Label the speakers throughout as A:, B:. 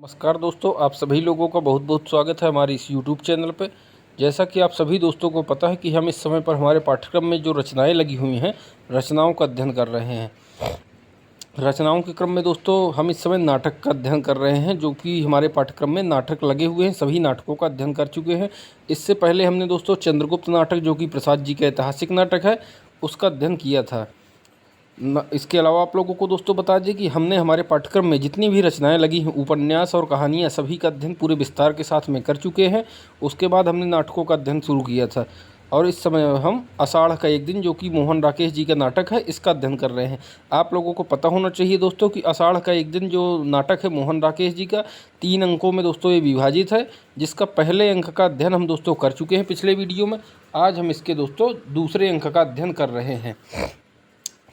A: नमस्कार दोस्तों, आप सभी लोगों का बहुत बहुत स्वागत है हमारे इस YouTube चैनल पे। जैसा कि आप सभी दोस्तों को पता है कि हम इस समय पर हमारे पाठ्यक्रम में जो रचनाएं लगी हुई हैं, रचनाओं का अध्ययन कर रहे हैं। रचनाओं के क्रम में दोस्तों हम इस समय नाटक का अध्ययन कर रहे हैं, जो कि हमारे पाठ्यक्रम में नाटक लगे हुए हैं। सभी नाटकों का अध्ययन कर चुके हैं। इससे पहले हमने दोस्तों चंद्रगुप्त नाटक, जो कि प्रसाद जी का ऐतिहासिक नाटक है, उसका अध्ययन किया था। इसके अलावा आप लोगों को दोस्तों बता दें कि हमने हमारे पाठ्यक्रम में जितनी भी रचनाएं लगी हैं, उपन्यास और कहानियां, सभी का अध्ययन पूरे विस्तार के साथ में कर चुके हैं। उसके बाद हमने नाटकों का अध्ययन शुरू किया था और इस समय हम आषाढ़ का एक दिन, जो कि मोहन राकेश जी का नाटक है, इसका अध्ययन कर रहे हैं। आप लोगों को पता होना चाहिए दोस्तों कि आषाढ़ का एक दिन जो नाटक है मोहन राकेश जी का, 3 अंकों में दोस्तों ये विभाजित है, जिसका पहले अंक का अध्ययन हम दोस्तों कर चुके हैं पिछले वीडियो में। आज हम इसके दोस्तों दूसरे अंक का अध्ययन कर रहे हैं।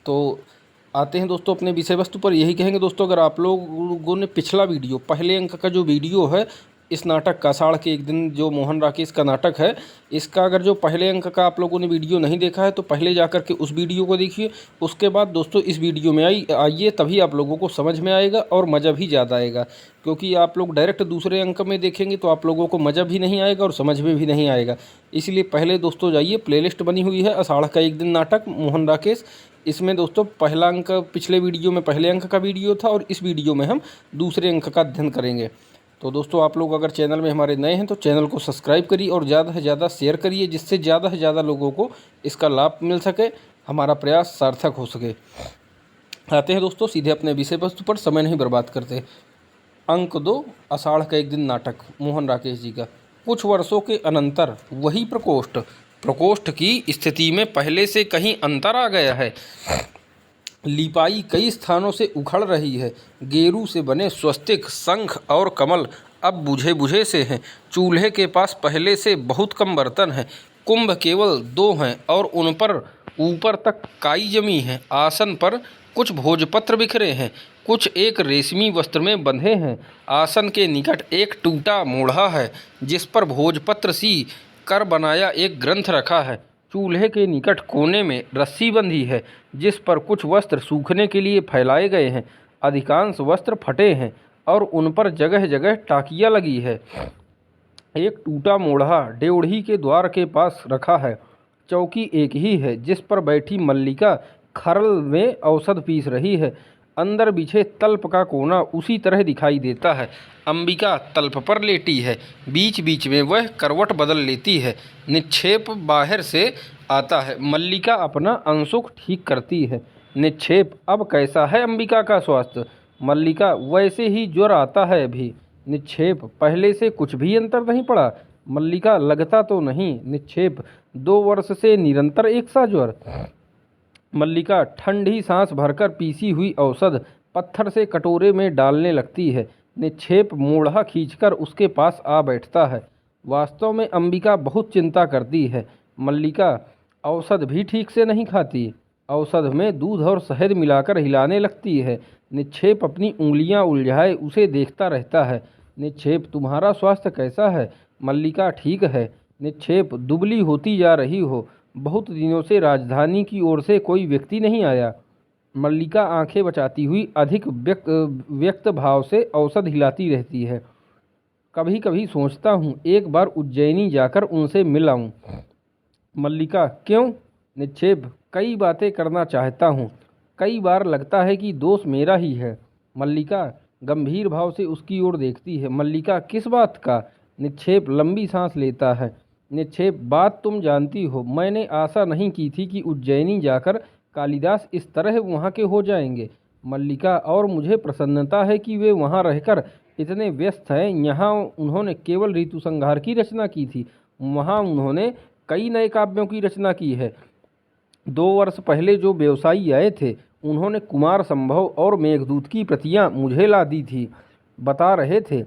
A: तो आते हैं दोस्तों अपने विषय वस्तु पर। यही कहेंगे दोस्तों, अगर आप लोगों ने पिछला वीडियो, पहले अंक का जो वीडियो है इस नाटक का, आषाढ़ के एक दिन जो मोहन राकेश का नाटक है, इसका अगर जो पहले अंक का आप लोगों ने वीडियो नहीं देखा है तो पहले जाकर के उस वीडियो को देखिए। उसके बाद दोस्तों इस वीडियो में आइए, तभी आप लोगों को समझ में आएगा और मज़ा भी ज़्यादा आएगा। क्योंकि आप लोग डायरेक्ट दूसरे अंक में देखेंगे तो आप लोगों को मज़ा भी नहीं आएगा और समझ में भी नहीं आएगा। इसलिए पहले दोस्तों जाइए, प्लेलिस्ट बनी हुई है आषाढ़ का एक दिन नाटक मोहन राकेश। इसमें दोस्तों पहला अंक पिछले वीडियो में पहले अंक का वीडियो था और इस वीडियो में हम दूसरे अंक का अध्ययन करेंगे। तो दोस्तों आप लोग अगर चैनल में हमारे नए हैं तो चैनल को सब्सक्राइब करिए और ज़्यादा से ज़्यादा शेयर करिए, जिससे ज़्यादा से ज़्यादा लोगों को इसका लाभ मिल सके, हमारा प्रयास सार्थक हो सके। आते हैं दोस्तों सीधे अपने विषय वस्तु पर, समय नहीं बर्बाद करते। अंक 2, आषाढ़ का एक दिन नाटक मोहन राकेश जी का। कुछ वर्षों के अनंतर वही प्रकोष्ठ की स्थिति में पहले से कहीं अंतर आ गया है। लिपाई कई स्थानों से उखड़ रही है। गेरू से बने स्वस्तिक, शंख और कमल अब बुझे बुझे से हैं। चूल्हे के पास पहले से बहुत कम बर्तन हैं। कुंभ केवल 2 हैं और उन पर ऊपर तक काई जमी है। आसन पर कुछ भोजपत्र बिखरे हैं, कुछ एक रेशमी वस्त्र में बंधे हैं। आसन के निकट एक टूटा मोढ़ा है, जिस पर भोजपत्र सी कर बनाया एक ग्रंथ रखा है। चूल्हे के निकट कोने में रस्सी बंधी है, जिस पर कुछ वस्त्र सूखने के लिए फैलाए गए हैं। अधिकांश वस्त्र फटे हैं और उन पर जगह जगह टाकियाँ लगी है। एक टूटा मोढ़ा ड्योढ़ी के द्वार के पास रखा है। चौकी एक ही है, जिस पर बैठी मल्लिका खरल में औषध पीस रही है। अंदर बिछे तल्प का कोना उसी तरह दिखाई देता है। अंबिका तल्प पर लेटी है। बीच बीच में वह करवट बदल लेती है। निक्षेप बाहर से आता है। मल्लिका अपना अंशुक ठीक करती है। निक्षेप, अब कैसा है अंबिका का स्वास्थ्य? मल्लिका, वैसे ही ज्वर आता है अभी। निक्षेप, पहले से कुछ भी अंतर नहीं पड़ा? मल्लिका, लगता तो नहीं। निक्षेप, 2 वर्ष से निरंतर एक सा ज्वर। मल्लिका, ठंडी सांस भरकर पीसी हुई औषध पत्थर से कटोरे में डालने लगती है। निक्षेप मोढ़ा खींचकर उसके पास आ बैठता है। वास्तव में अंबिका बहुत चिंता करती है। मल्लिका, औषध भी ठीक से नहीं खाती। औषध में दूध और शहद मिलाकर हिलाने लगती है। निक्षेप अपनी उंगलियां उलझाए उसे देखता रहता है। निक्षेप, तुम्हारा स्वास्थ्य कैसा है? मल्लिका, ठीक है। निक्षेप, दुबली होती जा रही हो। बहुत दिनों से राजधानी की ओर से कोई व्यक्ति नहीं आया। मल्लिका आंखें बचाती हुई अधिक व्यक्त भाव से औषध हिलाती रहती है। कभी कभी सोचता हूँ एक बार उज्जैनी जाकर उनसे मिल आऊँ। मल्लिका, क्यों? निक्षेप, कई बातें करना चाहता हूँ। कई बार लगता है कि दोष मेरा ही है। मल्लिका गंभीर भाव से उसकी ओर देखती है। मल्लिका, किस बात का? निक्षेप लंबी सांस लेता है। निक्षेप, बात तुम जानती हो। मैंने आशा नहीं की थी कि उज्जैनी जाकर कालिदास इस तरह वहाँ के हो जाएंगे। मल्लिका, और मुझे प्रसन्नता है कि वे वहाँ रहकर इतने व्यस्त हैं। यहाँ उन्होंने केवल ऋतु संहार की रचना की थी, वहाँ उन्होंने कई नए काव्यों की रचना की है। 2 वर्ष पहले जो व्यवसायी आए थे, उन्होंने कुमार संभव और मेघदूत की प्रतियां मुझे ला दी थी। बता रहे थे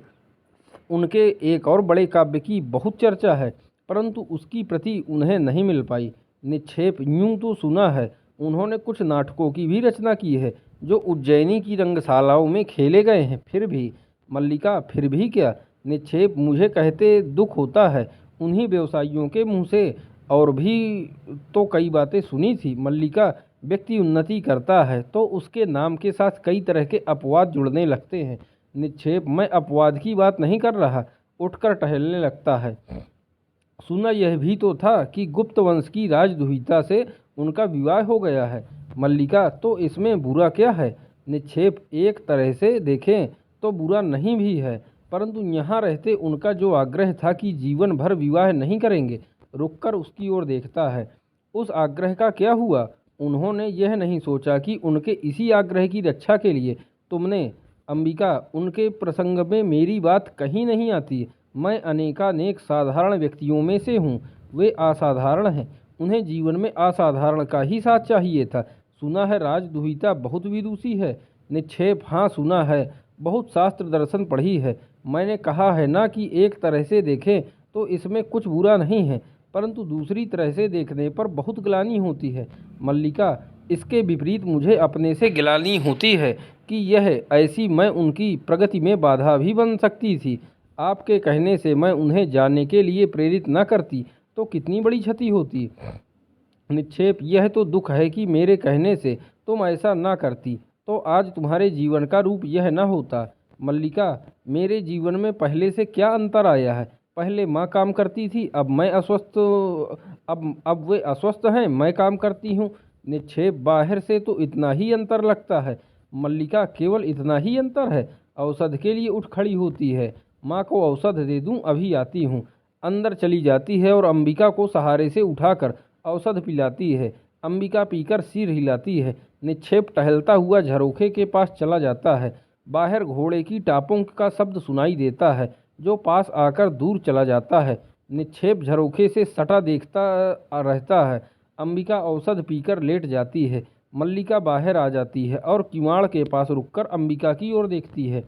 A: उनके एक और बड़े काव्य की बहुत चर्चा है, परंतु उसकी प्रति उन्हें नहीं मिल पाई। निक्षेप, यूं तो सुना है उन्होंने कुछ नाटकों की भी रचना की है, जो उज्जैनी की रंगशालाओं में खेले गए हैं। फिर भी? मल्लिका, फिर भी क्या? निक्षेप, मुझे कहते दुख होता है। उन्हीं व्यवसायियों के मुँह से और भी तो कई बातें सुनी थी। मल्लिका, व्यक्ति उन्नति करता है तो उसके नाम के साथ कई तरह के अपवाद जुड़ने लगते हैं। निक्षेप मैं अपवाद की बात नहीं कर रहा, उठकर टहलने लगता है। सुना यह भी तो था कि गुप्त वंश की राजदुहिता से उनका विवाह हो गया है। मल्लिका तो इसमें बुरा क्या है? निक्षेप एक तरह से देखें तो बुरा नहीं भी है, परंतु यहाँ रहते उनका जो आग्रह था कि जीवन भर विवाह नहीं करेंगे, रुककर उसकी ओर देखता है। उस आग्रह का क्या हुआ? उन्होंने यह नहीं सोचा कि उनके इसी आग्रह की रक्षा के लिए तुमने अंबिका, उनके प्रसंग में मेरी बात कहीं नहीं आती। मैं अनेकानेक साधारण व्यक्तियों में से हूँ, वे असाधारण हैं, उन्हें जीवन में असाधारण का ही साथ चाहिए था। सुना है राजदुहिता बहुत विदुषी है। निक्षेप हाँ सुना है, बहुत शास्त्र दर्शन पढ़ी है। मैंने कहा है ना कि एक तरह से देखें तो इसमें कुछ बुरा नहीं है, परंतु दूसरी तरह से देखने पर बहुत ग्लानि होती है। मल्लिका, इसके विपरीत मुझे अपने से ग्लानि होती है कि यह ऐसी मैं उनकी प्रगति में बाधा भी बन सकती थी। आपके कहने से मैं उन्हें जानने के लिए प्रेरित न करती तो कितनी बड़ी क्षति होती। निक्षेप, यह तो दुख है कि मेरे कहने से तुम ऐसा ना करती तो आज तुम्हारे जीवन का रूप यह न होता। मल्लिका, मेरे जीवन में पहले से क्या अंतर आया है? पहले माँ काम करती थी, अब मैं अस्वस्थ, अब वे अस्वस्थ हैं, मैं काम करती हूँ। निक्षेप, बाहर से तो इतना ही अंतर लगता है। मल्लिका, केवल इतना ही अंतर है? औषध के लिए उठ खड़ी होती है। माँ को औषध दे दूँ, अभी आती हूँ। अंदर चली जाती है और अंबिका को सहारे से उठाकर औषध पिलाती है। अंबिका पीकर सिर हिलाती है। निक्षेप टहलता हुआ झरोखे के पास चला जाता है। बाहर घोड़े की टापों का शब्द सुनाई देता है, जो पास आकर दूर चला जाता है। निक्षेप झरोखे से सटा देखता रहता है। अंबिका औषध पीकर लेट जाती है। मल्लिका बाहर आ जाती है और किवाड़ के पास रुककर अंबिका की ओर देखती है।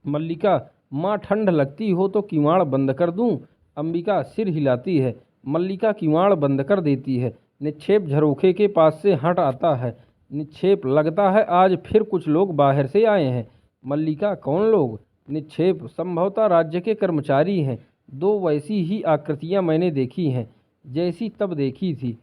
A: मल्लिका, माँ ठंड लगती हो तो किवाड़ बंद कर दूं? अंबिका सिर हिलाती है। मल्लिका किवाड़ बंद कर देती है। निक्षेप झरोखे के पास से हट आता है। निक्षेप, लगता है आज फिर कुछ लोग बाहर से आए हैं। मल्लिका, कौन लोग? निक्षेप, संभवतः राज्य के कर्मचारी हैं। दो वैसी ही आकृतियां मैंने देखी हैं, जैसी तब देखी थी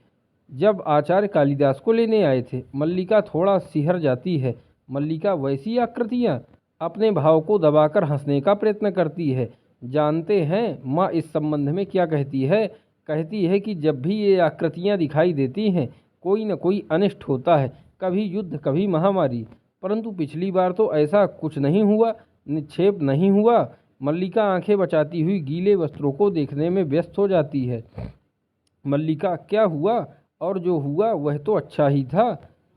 A: जब आचार्य कालिदास को लेने आए थे। मल्लिका थोड़ा सिहर जाती है। मल्लिका, वैसी आकृतियां? अपने भाव को दबाकर हंसने का प्रयत्न करती है। जानते हैं माँ इस संबंध में क्या कहती है? कहती है कि जब भी ये आकृतियाँ दिखाई देती हैं, कोई न कोई अनिष्ट होता है, कभी युद्ध, कभी महामारी। परंतु पिछली बार तो ऐसा कुछ नहीं हुआ। निक्षेप, नहीं हुआ। मल्लिका आंखें बचाती हुई गीले वस्त्रों को देखने में व्यस्त हो जाती है। मल्लिका, क्या हुआ? और जो हुआ वह तो अच्छा ही था।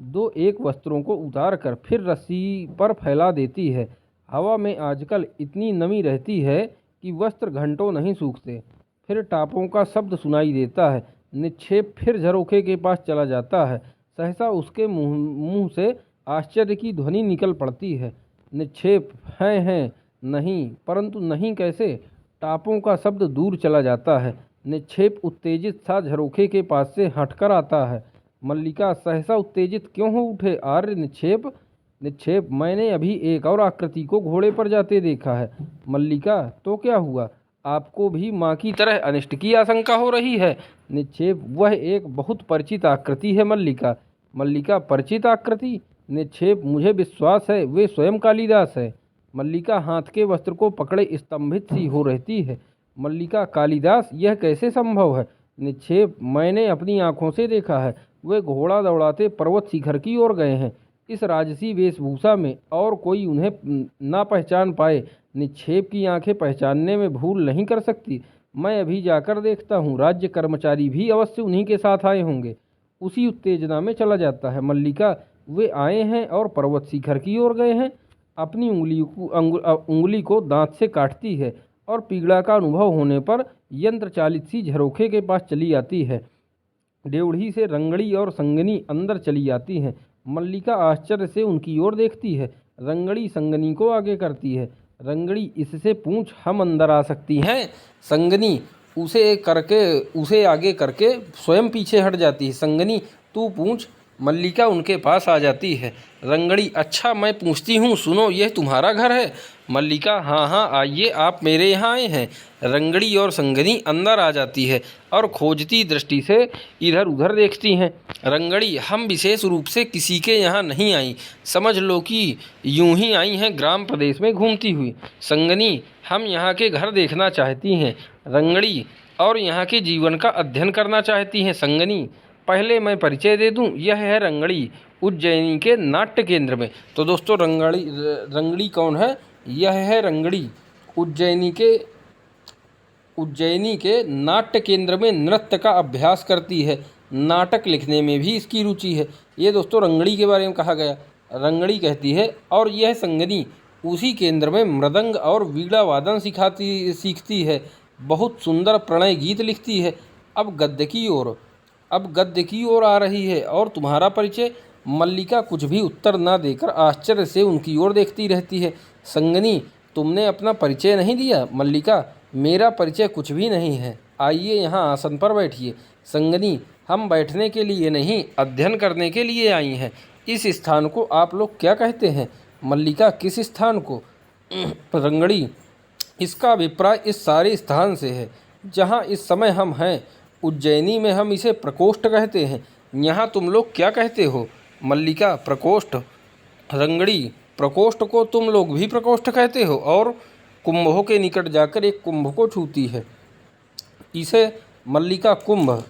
A: दो एक वस्त्रों को उतार कर फिर रस्सी पर फैला देती है। हवा में आजकल इतनी नमी रहती है कि वस्त्र घंटों नहीं सूखते। फिर टापों का शब्द सुनाई देता है। निक्षेप फिर झरोखे के पास चला जाता है। सहसा उसके मुंह से आश्चर्य की ध्वनि निकल पड़ती है। निक्षेप, हैं नहीं, परंतु नहीं कैसे? टापों का शब्द दूर चला जाता है। निक्षेप उत्तेजित सा झरोखे के पास से हटकर आता है। मल्लिका, सहसा उत्तेजित क्यों हो उठे आर्य? निक्षेप, निक्षेप, मैंने अभी एक और आकृति को घोड़े पर जाते देखा है। मल्लिका, तो क्या हुआ? आपको भी माँ की तरह अनिष्ट की आशंका हो रही है? निक्षेप, वह एक बहुत परिचित आकृति है मल्लिका। मल्लिका, परिचित आकृति? निक्षेप, मुझे विश्वास है वे स्वयं कालिदास है। मल्लिका हाथ के वस्त्र को पकड़े स्तंभित सी हो रहती है। मल्लिका, कालिदास? यह कैसे संभव है? निक्षेप, मैंने अपनी आंखों से देखा है। वे घोड़ा दौड़ाते पर्वत शिखर की ओर गए हैं, इस राजसी वेशभूषा में, और कोई उन्हें ना पहचान पाए। निक्षेप की आंखें पहचानने में भूल नहीं कर सकती। मैं अभी जाकर देखता हूँ, राज्य कर्मचारी भी अवश्य उन्हीं के साथ आए होंगे। उसी उत्तेजना में चला जाता है। मल्लिका, वे आए हैं और पर्वत शिखर की ओर गए हैं। अपनी उंगली को दांत से काटती है और पीड़ा का अनुभव होने पर यंत्र चालित सी झरोखे के पास चली आती है। डेवढ़ी से रंगड़ी और संगनी अंदर चली आती हैं। मल्लिका आश्चर्य से उनकी ओर देखती है। रंगड़ी संगनी को आगे करती है। रंगड़ी, इससे पूछ हम अंदर आ सकती हैं? संगनी उसे आगे करके स्वयं पीछे हट जाती है। संगनी, तू पूछ। मल्लिका उनके पास आ जाती है। रंगड़ी, अच्छा मैं पूछती हूँ, सुनो, यह तुम्हारा घर है? मल्लिका, हाँ हाँ आइए, आप मेरे यहाँ आए हैं। रंगड़ी और संगनी अंदर आ जाती है और खोजती दृष्टि से इधर उधर देखती हैं। रंगड़ी, हम विशेष रूप से किसी के यहाँ नहीं आई, समझ लो कि यूं ही आई हैं ग्राम प्रदेश में घूमती हुई। संगनी, हम यहाँ के घर देखना चाहती हैं। रंगड़ी, और यहाँ के जीवन का अध्ययन करना चाहती हैं। संगनी, पहले मैं परिचय दे दूं, यह है रंगड़ी, उज्जैनी के नाट्य केंद्र में। तो दोस्तों, रंगड़ी कौन है? यह है रंगड़ी, उज्जैनी के नाट्य केंद्र में नृत्य का अभ्यास करती है। नाटक लिखने में भी इसकी रुचि है। ये दोस्तों रंगड़ी के बारे में कहा गया। रंगड़ी कहती है, और यह संगनी उसी केंद्र में मृदंग और वीणा वादन सीखती है। बहुत सुंदर प्रणय गीत लिखती है। अब गद्य की ओर आ रही है। और तुम्हारा परिचय? मल्लिका कुछ भी उत्तर न देकर आश्चर्य से उनकी ओर देखती रहती है। संगनी, तुमने अपना परिचय नहीं दिया। मल्लिका, मेरा परिचय कुछ भी नहीं है। आइए यहाँ आसन पर बैठिए। संगनी, हम बैठने के लिए नहीं, अध्ययन करने के लिए आई हैं। इस स्थान को आप लोग क्या कहते हैं? मल्लिका, किस स्थान को? रंगड़ी, इसका अभिप्राय इस सारे स्थान से है जहाँ इस समय हम हैं। उज्जैनी में हम इसे प्रकोष्ठ कहते हैं। यहाँ तुम लोग क्या कहते हो? मल्लिका, प्रकोष्ठ। रंगड़ी, प्रकोष्ठ को तुम लोग भी प्रकोष्ठ कहते हो? और कुंभों के निकट जाकर एक कुंभ को छूती है। इसे मल्लिका, कुंभ।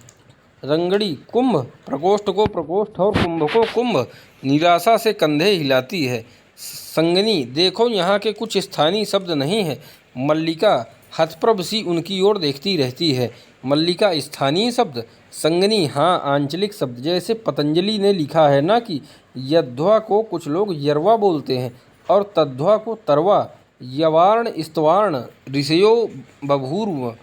A: रंगड़ी, कुंभ। प्रकोष्ठ को प्रकोष्ठ और कुंभ को कुंभ। निराशा से कंधे हिलाती है। संगनी, देखो यहाँ के कुछ स्थानीय शब्द नहीं है। मल्लिका हतप्रभ सी उनकी ओर देखती रहती है। मल्लिका, स्थानीय शब्द? संगनी, हाँ, आंचलिक शब्द। जैसे पतंजलि ने लिखा है ना कि यध्वा को कुछ लोग यरवा बोलते हैं और तध्वा को तरवा। यवार्ण स्तवार्ण ऋषयो बभूर्व।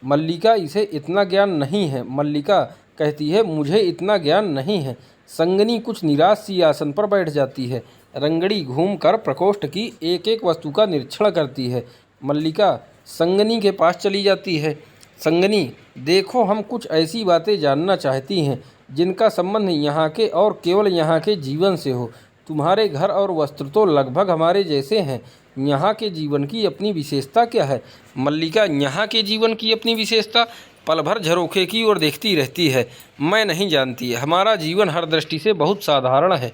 A: मल्लिका, इसे इतना ज्ञान नहीं है। मल्लिका कहती है, मुझे इतना ज्ञान नहीं है। संगनी कुछ निराश सी आसन पर बैठ जाती है। रंगड़ी घूमकर प्रकोष्ठ की एक एक वस्तु का निरीक्षण करती है। मल्लिका संगनी के पास चली जाती है। संगनी, देखो, हम कुछ ऐसी बातें जानना चाहती हैं जिनका संबंध यहाँ के और केवल यहाँ के जीवन से हो। तुम्हारे घर और वस्त्र तो लगभग हमारे जैसे हैं। यहाँ के जीवन की अपनी विशेषता क्या है? मल्लिका, यहाँ के जीवन की अपनी विशेषता? पल भर झरोखे की ओर देखती रहती है। मैं नहीं जानती, हमारा जीवन हर दृष्टि से बहुत साधारण है।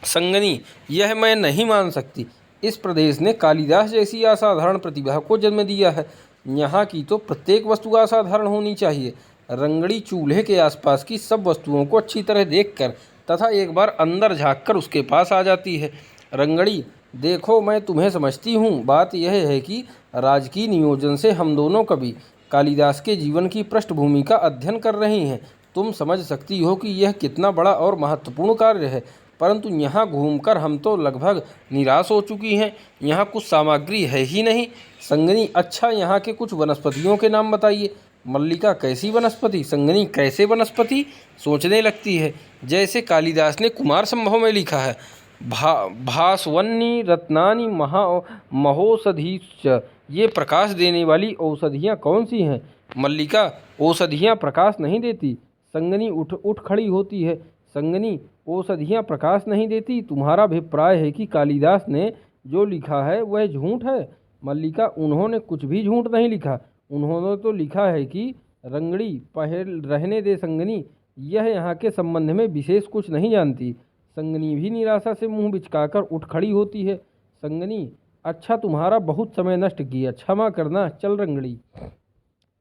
A: संगनी, यह मैं नहीं मान सकती। इस प्रदेश ने कालिदास जैसी असाधारण प्रतिभा को जन्म दिया है। यहाँ की तो प्रत्येक वस्तु असाधारण होनी चाहिए। रंगड़ी चूल्हे के आसपास की सब वस्तुओं को अच्छी तरह देखकर तथा एक बार अंदर झांककर उसके पास आ जाती है। रंगड़ी, देखो, मैं तुम्हें समझती हूँ। बात यह है कि राजकीय नियोजन से हम दोनों कभी कालिदास के जीवन की पृष्ठभूमि का अध्ययन कर रही हैं। तुम समझ सकती हो कि यह कितना बड़ा और महत्वपूर्ण कार्य है। परंतु यहाँ घूमकर हम तो लगभग निराश हो चुकी हैं। यहाँ कुछ सामग्री है ही नहीं। संगनी, अच्छा, यहाँ के कुछ वनस्पतियों के नाम बताइए। मल्लिका, कैसी वनस्पति? संगनी, कैसे वनस्पति? सोचने लगती है। जैसे कालिदास ने कुमार संभव में लिखा है, भास्वन्नी रत्नानि महोषधीश्च। ये प्रकाश देने वाली औषधियाँ कौन सी हैं? मल्लिका, औषधियाँ प्रकाश नहीं देती। संगनी उठ खड़ी होती है। संगनी, औषधियाँ प्रकाश नहीं देती? तुम्हारा अभिप्राय है कि कालिदास ने जो लिखा है वह झूठ है? मल्लिका, उन्होंने कुछ भी झूठ नहीं लिखा। उन्होंने तो लिखा है कि रंगड़ी, पहल रहने दे संगनी, यह यहाँ के संबंध में विशेष कुछ नहीं जानती। संगनी भी निराशा से मुंह बिचकाकर उठ खड़ी होती है। संगनी, अच्छा, तुम्हारा बहुत समय नष्ट किया, क्षमा करना, चल रंगड़ी।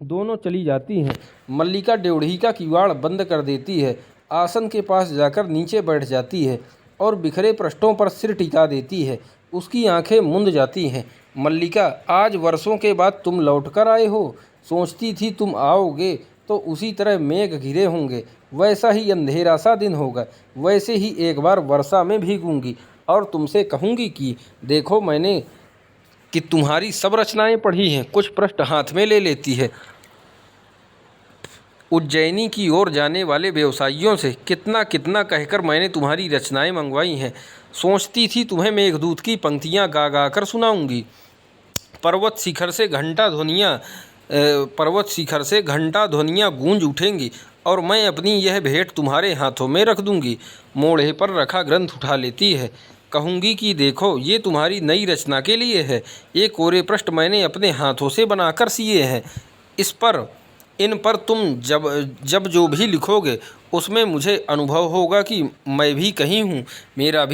A: दोनों चली जाती हैं। मल्लिका ड्योढ़ी का किवाड़ बंद कर देती है, आसन के पास जाकर नीचे बैठ जाती है और बिखरे पृष्ठों पर सिर टिका देती है। उसकी आंखें मुंद जाती हैं। मल्लिका, आज वर्षों के बाद तुम लौट कर आए हो। सोचती थी तुम आओगे तो उसी तरह मेघ घिरे होंगे, वैसा ही अंधेरा सा दिन होगा, वैसे ही एक बार वर्षा में भीगूंगी और तुमसे कहूँगी कि देखो, मैंने कि तुम्हारी सब रचनाएं पढ़ी हैं। कुछ पृष्ठ हाथ में ले लेती है। उज्जैनी की ओर जाने वाले व्यवसायियों से कितना कितना कहकर मैंने तुम्हारी रचनाएं मंगवाई हैं। सोचती थी तुम्हें मेघदूत की पंक्तियां गा गा कर सुनाऊंगी। पर्वत शिखर से घंटा ध्वनियाँ गूंज उठेंगी और मैं अपनी यह भेंट तुम्हारे हाथों में रख दूंगी। मोढ़े पर रखा ग्रंथ उठा लेती है। कहूँगी कि देखो ये तुम्हारी नई रचना के लिए है। ये कोरे पृष्ठ मैंने अपने हाथों से बनाकर सिए हैं। इन पर तुम जब जब जो भी लिखोगे उसमें मुझे अनुभव होगा कि मैं भी कहीं हूँ, मेरा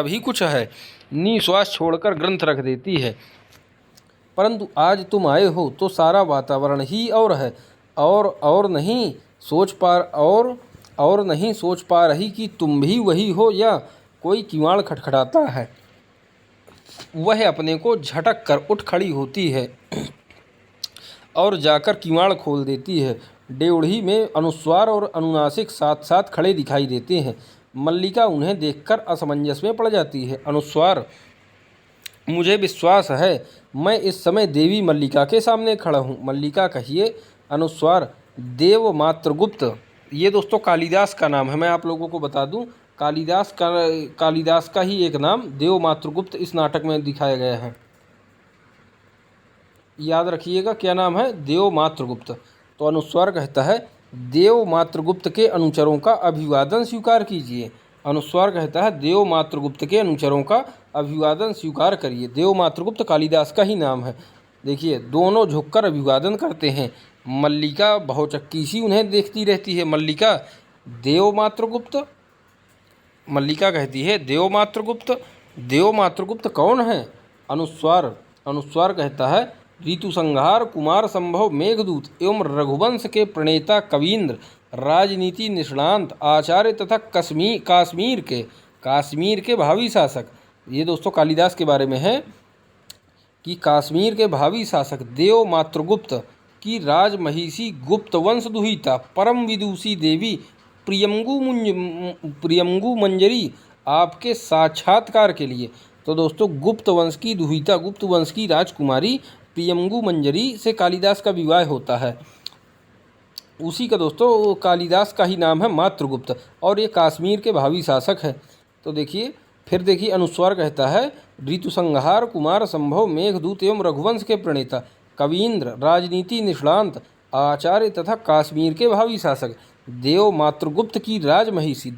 A: भी कुछ है। निश्वास छोड़कर ग्रंथ रख देती है। परंतु आज तुम आए हो तो सारा वातावरण ही और है, और नहीं सोच पा रही कि तुम भी वही हो, या कोई किवाड़ खटखटाता है। वह अपने को झटक कर उठ खड़ी होती है और जाकर किवाड़ खोल देती है। डेवढ़ी में अनुस्वार और अनुनासिक साथ साथ खड़े दिखाई देते हैं। मल्लिका उन्हें देखकर असमंजस में पड़ जाती है। अनुस्वार, मुझे विश्वास है मैं इस समय देवी मल्लिका के सामने खड़ा हूँ। मल्लिका, कहिए। अनुस्वार, देव मातृगुप्त। ये दोस्तों कालिदास का नाम है, मैं आप लोगों को बता दूं। कालिदास का ही एक नाम देव मातृगुप्त इस नाटक में दिखाया गया है। याद रखिएगा क्या नाम है, देव मातृगुप्त। तो अनुस्वार कहता है, देव मातृगुप्त के अनुचरों का अभिवादन स्वीकार कीजिए। अनुस्वार कहता है, देव मातृगुप्त के अनुचरों का अभिवादन स्वीकार करिए। देव मातृगुप्त कालिदास का ही नाम है। देखिए, दोनों झुककर अभिवादन करते हैं। मल्लिका बहुचक्की सी उन्हें देखती रहती है। मल्लिका, देव मातृगुप्त। मल्लिका कहती है, देव मातृगुप्त कौन है? अनुस्वार कहता है, ऋतुसंहार, कुमार संभव, मेघदूत एवं रघुवंश के प्रणेता कवींद्र, राजनीति निष्णांत आचार्य तथा काश्मीर के भावी शासक। ये दोस्तों कालिदास के बारे में है कि कश्मीर के भावी शासक देव मातृगुप्त की राजमहिषी गुप्त वंश दुहिता परम विदुषी देवी प्रियंगु मंजरी आपके साक्षात्कार के लिए। तो दोस्तों गुप्त वंश की दुहिता, गुप्त वंश की राजकुमारी प्रियंगु मंजरी से कालिदास का विवाह होता है। उसी का दोस्तों कालिदास का ही नाम है मातृगुप्त, और ये कश्मीर के भावी शासक है। तो देखिए, फिर देखिए, अनुस्वार कहता है, ऋतुसंहार, कुमार संभव, मेघदूत एवं रघुवंश के प्रणेता कवींद्र, राजनीति निष्णांत आचार्य तथा कश्मीर के भावी शासक देव मातृगुप्त की राजमहिषी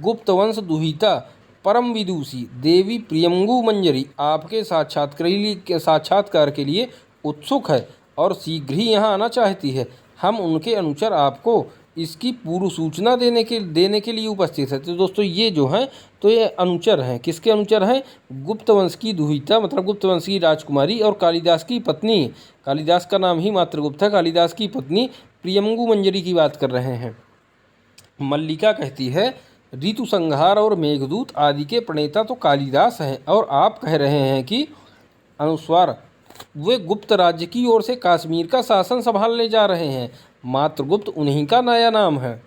A: गुप्त वंश दुहिता परम विदुषी देवी प्रियंगु मंजरी आपके साक्षात्कार के लिए उत्सुक है और शीघ्र ही यहाँ आना चाहती है। हम उनके अनुचर आपको इसकी पूर्व सूचना देने के लिए उपस्थित है। तो दोस्तों ये जो हैं, तो ये अनुचर हैं। किसके अनुचर हैं? गुप्त वंश की दुहिता, मतलब गुप्त वंश की राजकुमारी और कालिदास की पत्नी, कालिदास का नाम ही मातृगुप्त है, कालिदास की पत्नी प्रियंगु मंजरी की बात कर रहे हैं। मल्लिका कहती है, ऋतुसंहार और मेघदूत आदि के प्रणेता तो कालिदास हैं, और आप कह रहे हैं कि अनुस्वार, वे गुप्त राज्य की ओर से कश्मीर का शासन संभालने जा रहे हैं। मातृगुप्त उन्हीं का नया नाम है।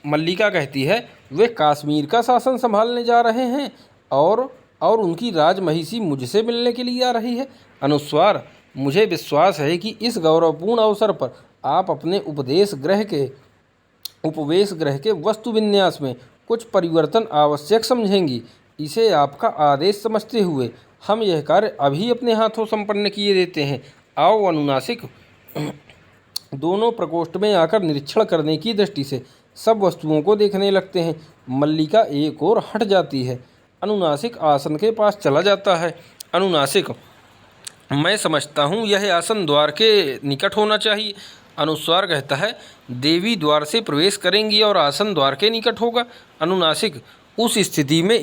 A: मल्लिका कहती है, वे कश्मीर का शासन संभालने जा रहे हैं और उनकी राजमहिषी मुझसे मिलने के लिए आ रही है। अनुस्वार, मुझे विश्वास है कि इस गौरवपूर्ण अवसर पर आप अपने उपवेश गृह के वस्तु विन्यास में कुछ परिवर्तन आवश्यक समझेंगी। इसे आपका आदेश समझते हुए हम यह कार्य अभी अपने हाथों संपन्न किए देते हैं। आओ अनुनासिक, दोनों प्रकोष्ठ में आकर निरीक्षण करने की दृष्टि से सब वस्तुओं को देखने लगते हैं। मल्लिका एक ओर हट जाती है। अनुनासिक आसन के पास चला जाता है। अनुनासिक, मैं समझता हूँ यह आसन द्वार के निकट होना चाहिए। अनुस्वार कहता है, देवी द्वार से प्रवेश करेंगी और आसन द्वार के निकट होगा। अनुनासिक, उस स्थिति में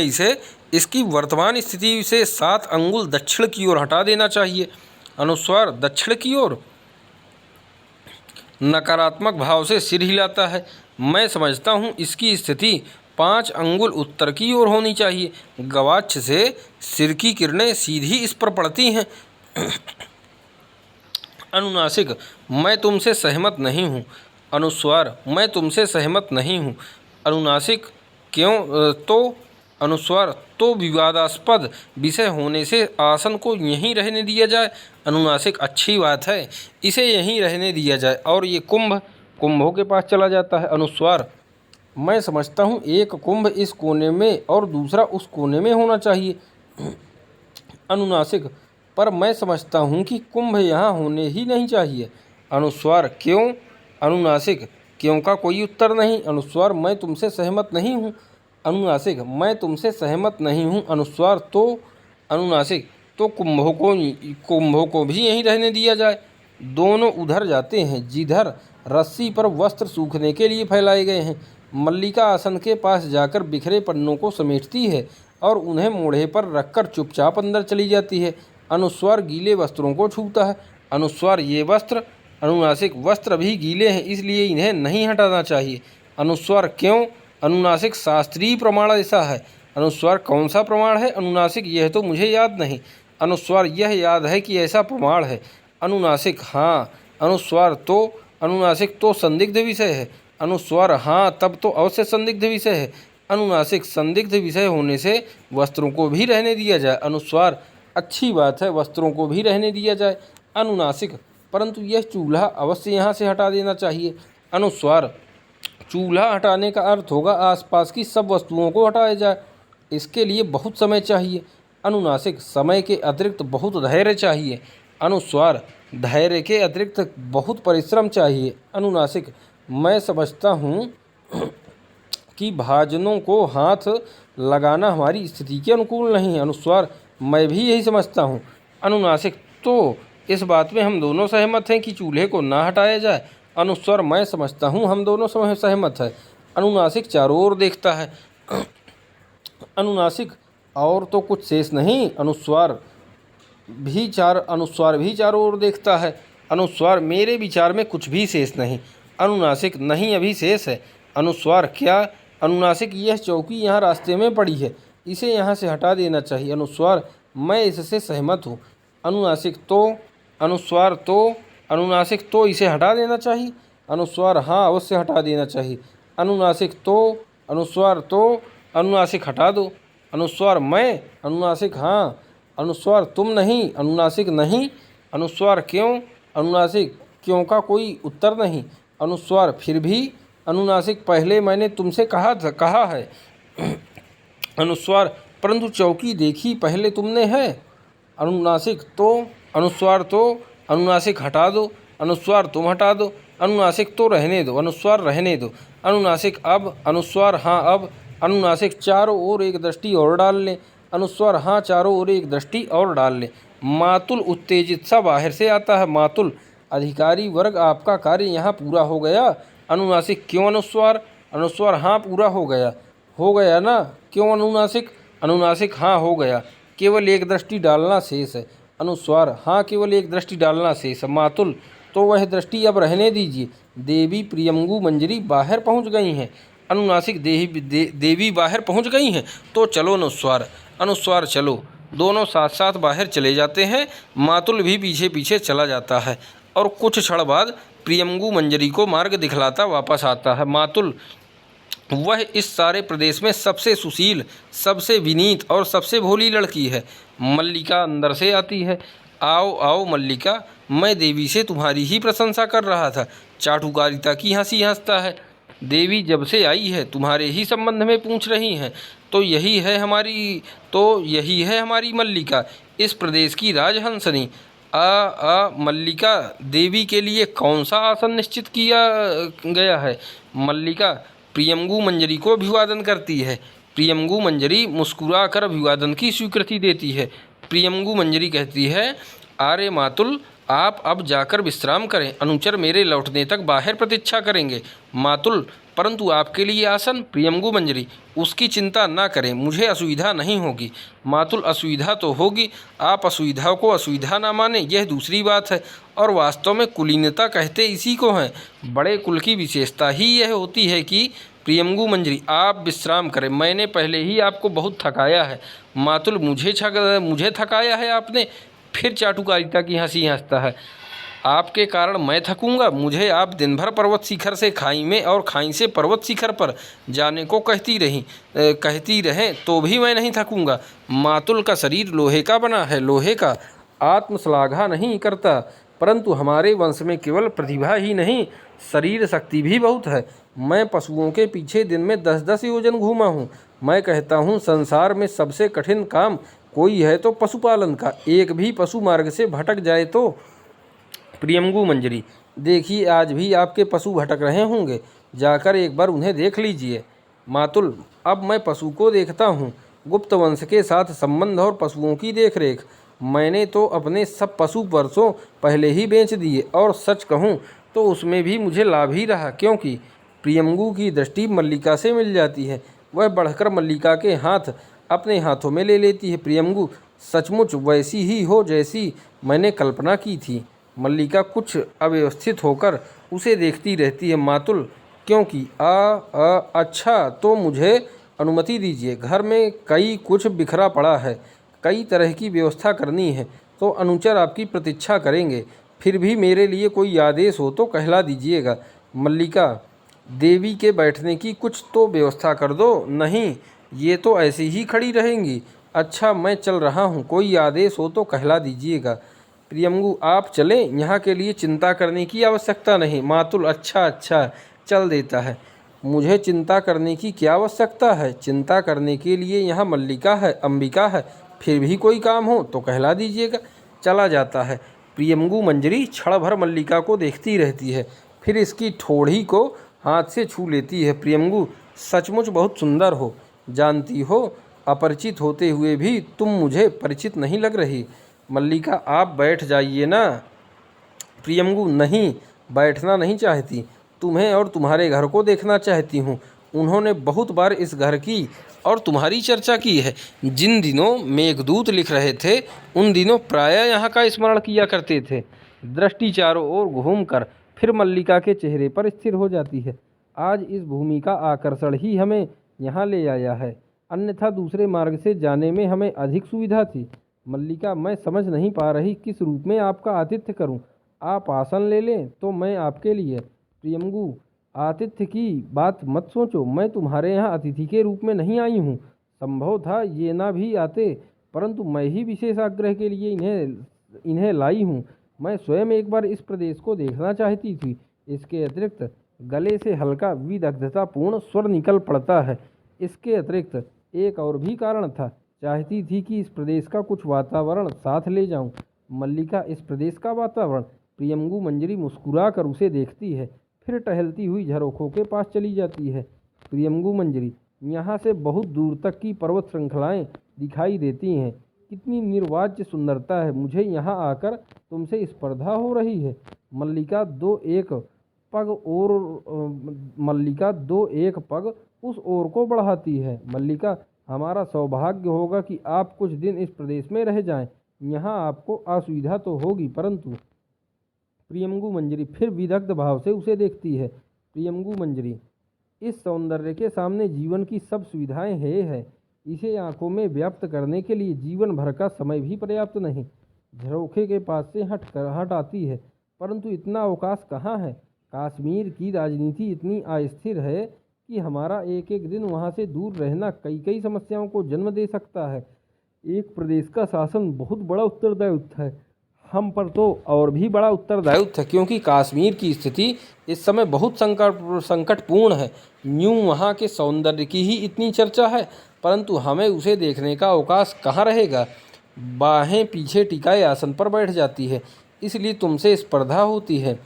A: इसे इसकी वर्तमान स्थिति से 7 अंगुल दक्षिण की ओर हटा देना चाहिए। अनुस्वार, दक्षिण की ओर? नकारात्मक भाव से सिर हिलाता है। मैं समझता हूँ इसकी स्थिति 5 अंगुल उत्तर की ओर होनी चाहिए। गवाक्ष से सिर की किरणें सीधी इस पर पड़ती हैं। अनुनासिक, मैं तुमसे सहमत नहीं हूँ। अनुस्वार, मैं तुमसे सहमत नहीं हूँ। अनुनासिक, क्यों? तो अनुस्वार, तो विवादास्पद विषय होने से आसन को यहीं रहने दिया जाए। अनुनासिक, अच्छी बात है, इसे यहीं रहने दिया जाए। और ये कुंभों के पास चला जाता है। अनुस्वार, मैं समझता हूँ एक कुंभ इस कोने में और दूसरा उस कोने में होना चाहिए। अनुनासिक, पर मैं समझता हूँ कि कुंभ यहाँ होने ही नहीं चाहिए। अनुस्वार, क्यों? अनुनासिक क्यों का कोई उत्तर नहीं। अनुस्वार मैं तुमसे सहमत नहीं हूँ। अनुनासिक मैं तुमसे सहमत नहीं हूँ। अनुस्वार तो अनुनासिक तो कुंभों को भी यहीं रहने दिया जाए। दोनों उधर जाते हैं जिधर रस्सी पर वस्त्र सूखने के लिए फैलाए गए हैं। मल्लिका आसन के पास जाकर बिखरे पन्नों को समेटती है और उन्हें मोढ़े पर रखकर चुपचाप अंदर चली जाती है। अनुस्वार गीले वस्त्रों को छूता है। अनुस्वार ये वस्त्र अनुनासिक वस्त्र भी गीले हैं, इसलिए इन्हें नहीं हटाना चाहिए। अनुस्वार क्यों। अनुनासिक शास्त्रीय प्रमाण ऐसा है। अनुस्वार कौन सा प्रमाण है। अनुनासिक यह तो मुझे याद नहीं। अनुस्वार यह याद है कि ऐसा प्रमाण है। अनुनासिक हाँ। अनुस्वार तो अनुनासिक तो संदिग्ध विषय है। अनुस्वार हाँ तब तो अवश्य संदिग्ध विषय है। अनुनासिक संदिग्ध विषय होने से वस्त्रों को भी रहने दिया जाए। अनुस्वार अच्छी बात है, वस्त्रों को भी रहने दिया जाए। अनुनासिक परंतु यह चूल्हा अवश्य यहाँ से हटा देना चाहिए। अनुस्वार चूल्हा हटाने का अर्थ होगा आसपास की सब वस्तुओं को हटाया जाए, इसके लिए बहुत समय चाहिए। अनुनासिक समय के अतिरिक्त बहुत धैर्य चाहिए। अनुस्वार धैर्य के अतिरिक्त बहुत परिश्रम चाहिए। अनुनासिक मैं समझता हूँ कि भाजनों को हाथ लगाना हमारी स्थिति के अनुकूल नहीं है। अनुस्वार मैं भी यही समझता हूँ। अनुनासिक तो इस बात में हम दोनों सहमत हैं कि चूल्हे को ना हटाया जाए। अनुस्वार मैं समझता हूँ हम दोनों सहमत हैं। अनुनासिक चारों ओर देखता है। अनुनासिक और तो कुछ शेष नहीं। अनुस्वार भी चारों ओर देखता है। अनुस्वार मेरे विचार में कुछ भी शेष नहीं। अनुनासिक नहीं अभी शेष है। अनुस्वार क्या। अनुनासिक यह चौकी यहाँ रास्ते में पड़ी है, इसे यहाँ से हटा देना चाहिए। अनुस्वार मैं इससे सहमत हूँ। अनुनासिक तो अनुस्वार तो अनुनासिक तो इसे हटा देना चाहिए। अनुस्वार हाँ अवश्य हटा देना चाहिए। अनुनासिक तो अनुस्वार तो अनुनासिक हटा दो। अनुस्वार मैं। अनुनासिक हाँ। अनुस्वार तुम नहीं। अनुनासिक नहीं। अनुस्वार क्यों। अनुनासिक क्यों का कोई उत्तर नहीं। अनुस्वार फिर भी। अनुनासिक पहले मैंने तुमसे कहा है। अनुस्वार परंतु चौकी देखी पहले तुमने है। अनुनासिक तो अनुस्वार तो अनुनासिक हटा दो। अनुस्वार तुम हटा दो। अनुनासिक तो रहने दो। अनुस्वार रहने दो। अनुनासिक अब। अनुस्वार हाँ अब। अनुनासिक चारों ओर एक दृष्टि और डाल लें। अनुस्वार हाँ चारों ओर एक दृष्टि और डाल लें। मातुल उत्तेजित सा बाहर से आता है। मातुल अधिकारी वर्ग आपका कार्य यहाँ पूरा हो गया। अनुनासिक क्यों। अनुस्वार अनुस्वार हाँ पूरा हो गया ना। क्यों। अनुनासिक अनुनासिक हाँ हो गया, केवल एक दृष्टि डालना शेष है। अनुस्वार हाँ केवल एक दृष्टि डालना शेष है। मातुल तो वह दृष्टि अब रहने दीजिए। देवी प्रियंगु मंजरी बाहर पहुँच गई हैं। अनुनासिक देवी बाहर पहुँच गई हैं तो चलो। अनुस्वार अनुस्वार चलो। दोनों साथ साथ बाहर चले जाते हैं। मातुल भी पीछे पीछे चला जाता है और कुछ क्षण बाद प्रियंगु मंजरी को मार्ग दिखलाता वापस आता है। मातुल वह इस सारे प्रदेश में सबसे सुशील, सबसे विनीत और सबसे भोली लड़की है। मल्लिका अंदर से आती है। आओ आओ मल्लिका, मैं देवी से तुम्हारी ही प्रशंसा कर रहा था। चाटुकारिता की हंसी हंसता है। देवी जब से आई है तुम्हारे ही संबंध में पूछ रही हैं। तो यही है हमारी मल्लिका, इस प्रदेश की राजहंसनी। मल्लिका देवी के लिए कौन सा आसन निश्चित किया गया है। मल्लिका प्रियंगु मंजरी को अभिवादन करती है। प्रियंगु मंजरी मुस्कुराकर अभिवादन की स्वीकृति देती है। प्रियंगु मंजरी कहती है, आर्य मातुल आप अब जाकर विश्राम करें, अनुचर मेरे लौटने तक बाहर प्रतीक्षा करेंगे। मातुल परंतु आपके लिए आसन। प्रियंगु मंजरी उसकी चिंता ना करें, मुझे असुविधा नहीं होगी। मातुल असुविधा तो होगी, आप असुविधा को असुविधा ना माने यह दूसरी बात है। और वास्तव में कुलीनता कहते इसी को हैं। बड़े कुल की विशेषता ही यह होती है कि प्रियंगु मंजरी आप विश्राम करें, मैंने पहले ही आपको बहुत थकाया है। मातुल मुझे थकाया है आपने। फिर चाटुकारिता की हंसी हंसता है। आपके कारण मैं थकूंगा। मुझे आप दिन भर पर्वत शिखर से खाई में और खाई से पर्वत शिखर पर जाने को कहती रहें तो भी मैं नहीं थकूंगा। मातुल का शरीर लोहे का बना है, लोहे का। आत्मश्लाघा नहीं करता, परंतु हमारे वंश में केवल प्रतिभा ही नहीं शरीर शक्ति भी बहुत है। मैं पशुओं के पीछे दिन में 10-10 योजन घूमा हूँ। मैं कहता हूँ संसार में सबसे कठिन काम कोई है तो पशुपालन का। एक भी पशु मार्ग से भटक जाए तो। प्रियंगु मंजरी देखिए आज भी आपके पशु भटक रहे होंगे, जाकर एक बार उन्हें देख लीजिए। मातुल, अब मैं पशु को देखता हूँ। गुप्त वंश के साथ संबंध और पशुओं की देखरेख, मैंने तो अपने सब पशु वर्षों पहले ही बेच दिए, और सच कहूँ तो उसमें भी मुझे लाभ ही रहा, क्योंकि प्रियंगू की दृष्टि मल्लिका से मिल जाती है। वह बढ़कर मल्लिका के हाथ अपने हाथों में ले लेती है। प्रियंगू सचमुच वैसी ही हो जैसी मैंने कल्पना की थी। मल्लिका कुछ अव्यवस्थित होकर उसे देखती रहती है। मातुल, क्योंकि अच्छा तो मुझे अनुमति दीजिए, घर में कई कुछ बिखरा पड़ा है, कई तरह की व्यवस्था करनी है, तो अनुचर आपकी प्रतीक्षा करेंगे। फिर भी मेरे लिए कोई आदेश हो तो कहला दीजिएगा। मल्लिका, देवी के बैठने की कुछ तो व्यवस्था कर दो। नहीं, ये तो ऐसे ही खड़ी रहेंगी। अच्छा, मैं चल रहा हूँ, कोई आदेश हो तो कहला दीजिएगा। प्रियंगू, आप चलें, यहाँ के लिए चिंता करने की आवश्यकता नहीं। मातुल, अच्छा, चल देता है। मुझे चिंता करने की क्या आवश्यकता है? चिंता करने के लिए यहाँ मल्लिका है, अंबिका है। फिर भी कोई काम हो तो कहला दीजिएगा। चला जाता है। प्रियंगू मंजरी क्षण भर मल्लिका को देखती रहती है, फिर इसकी ठोड़ी को हाथ से छू लेती है। प्रियंगू, सचमुच बहुत सुंदर हो। जानती हो, अपरिचित होते हुए भी तुम मुझे परिचित नहीं लग रही। मल्लिका, आप बैठ जाइए ना। प्रियंगू, नहीं, बैठना नहीं चाहती, तुम्हें और तुम्हारे घर को देखना चाहती हूँ। उन्होंने बहुत बार इस घर की और तुम्हारी चर्चा की है। जिन दिनों मेघदूत लिख रहे थे, उन दिनों प्रायः यहाँ का स्मरण किया करते थे। दृष्टि चारों ओर घूमकर फिर मल्लिका के चेहरे पर स्थिर हो जाती है। आज इस भूमि का आकर्षण ही हमें यहाँ ले आया है, अन्यथा दूसरे मार्ग से जाने में हमें अधिक सुविधा थी। मल्लिका, मैं समझ नहीं पा रही किस रूप में आपका आतिथ्य करूं। आप आसन ले लें तो मैं आपके लिए। प्रियंगू, आतिथ्य की बात मत सोचो, मैं तुम्हारे यहाँ अतिथि के रूप में नहीं आई हूँ। संभव था ये ना भी आते, परंतु मैं ही विशेष आग्रह के लिए इन्हें लाई हूँ। मैं स्वयं एक बार इस प्रदेश को देखना चाहती थी। इसके अतिरिक्त गले से हल्का विदग्धतापूर्ण स्वर निकल पड़ता है। इसके अतिरिक्त एक और भी कारण था, चाहती थी कि इस प्रदेश का कुछ वातावरण साथ ले जाऊं। मल्लिका, इस प्रदेश का वातावरण? प्रियंगू मंजरी मुस्कुरा कर उसे देखती है, फिर टहलती हुई झरोखों के पास चली जाती है। प्रियंगू मंजरी, यहाँ से बहुत दूर तक की पर्वत श्रृंखलाएं दिखाई देती हैं। कितनी निर्वाज्य सुंदरता है। मुझे यहाँ आकर तुमसे स्पर्धा हो रही है। मल्लिका दो एक पग उस ओर को बढ़ाती है। मल्लिका, हमारा सौभाग्य होगा कि आप कुछ दिन इस प्रदेश में रह जाएं। यहाँ आपको असुविधा तो होगी, परंतु। प्रियंगू मंजरी फिर विदग्ध भाव से उसे देखती है। प्रियंगू मंजरी, इस सौंदर्य के सामने जीवन की सब सुविधाएं है। इसे आंखों में व्याप्त करने के लिए जीवन भर का समय भी पर्याप्त नहीं। झरोखे के पास से हट आती है, परंतु इतना अवकाश कहाँ है। कश्मीर की राजनीति इतनी अस्थिर है कि हमारा एक एक दिन वहाँ से दूर रहना कई समस्याओं को जन्म दे सकता है। एक प्रदेश का शासन बहुत बड़ा उत्तरदायित्व है, हम पर तो और भी बड़ा उत्तरदायित्व है, क्योंकि कश्मीर की स्थिति इस समय बहुत संकटपूर्ण है। यूँ वहाँ के सौंदर्य की ही इतनी चर्चा है, परंतु हमें उसे देखने का अवकाश कहाँ रहेगा। बाहें पीछे टिकाए आसन पर बैठ जाती है, इसलिए तुमसे स्पर्धा होती है।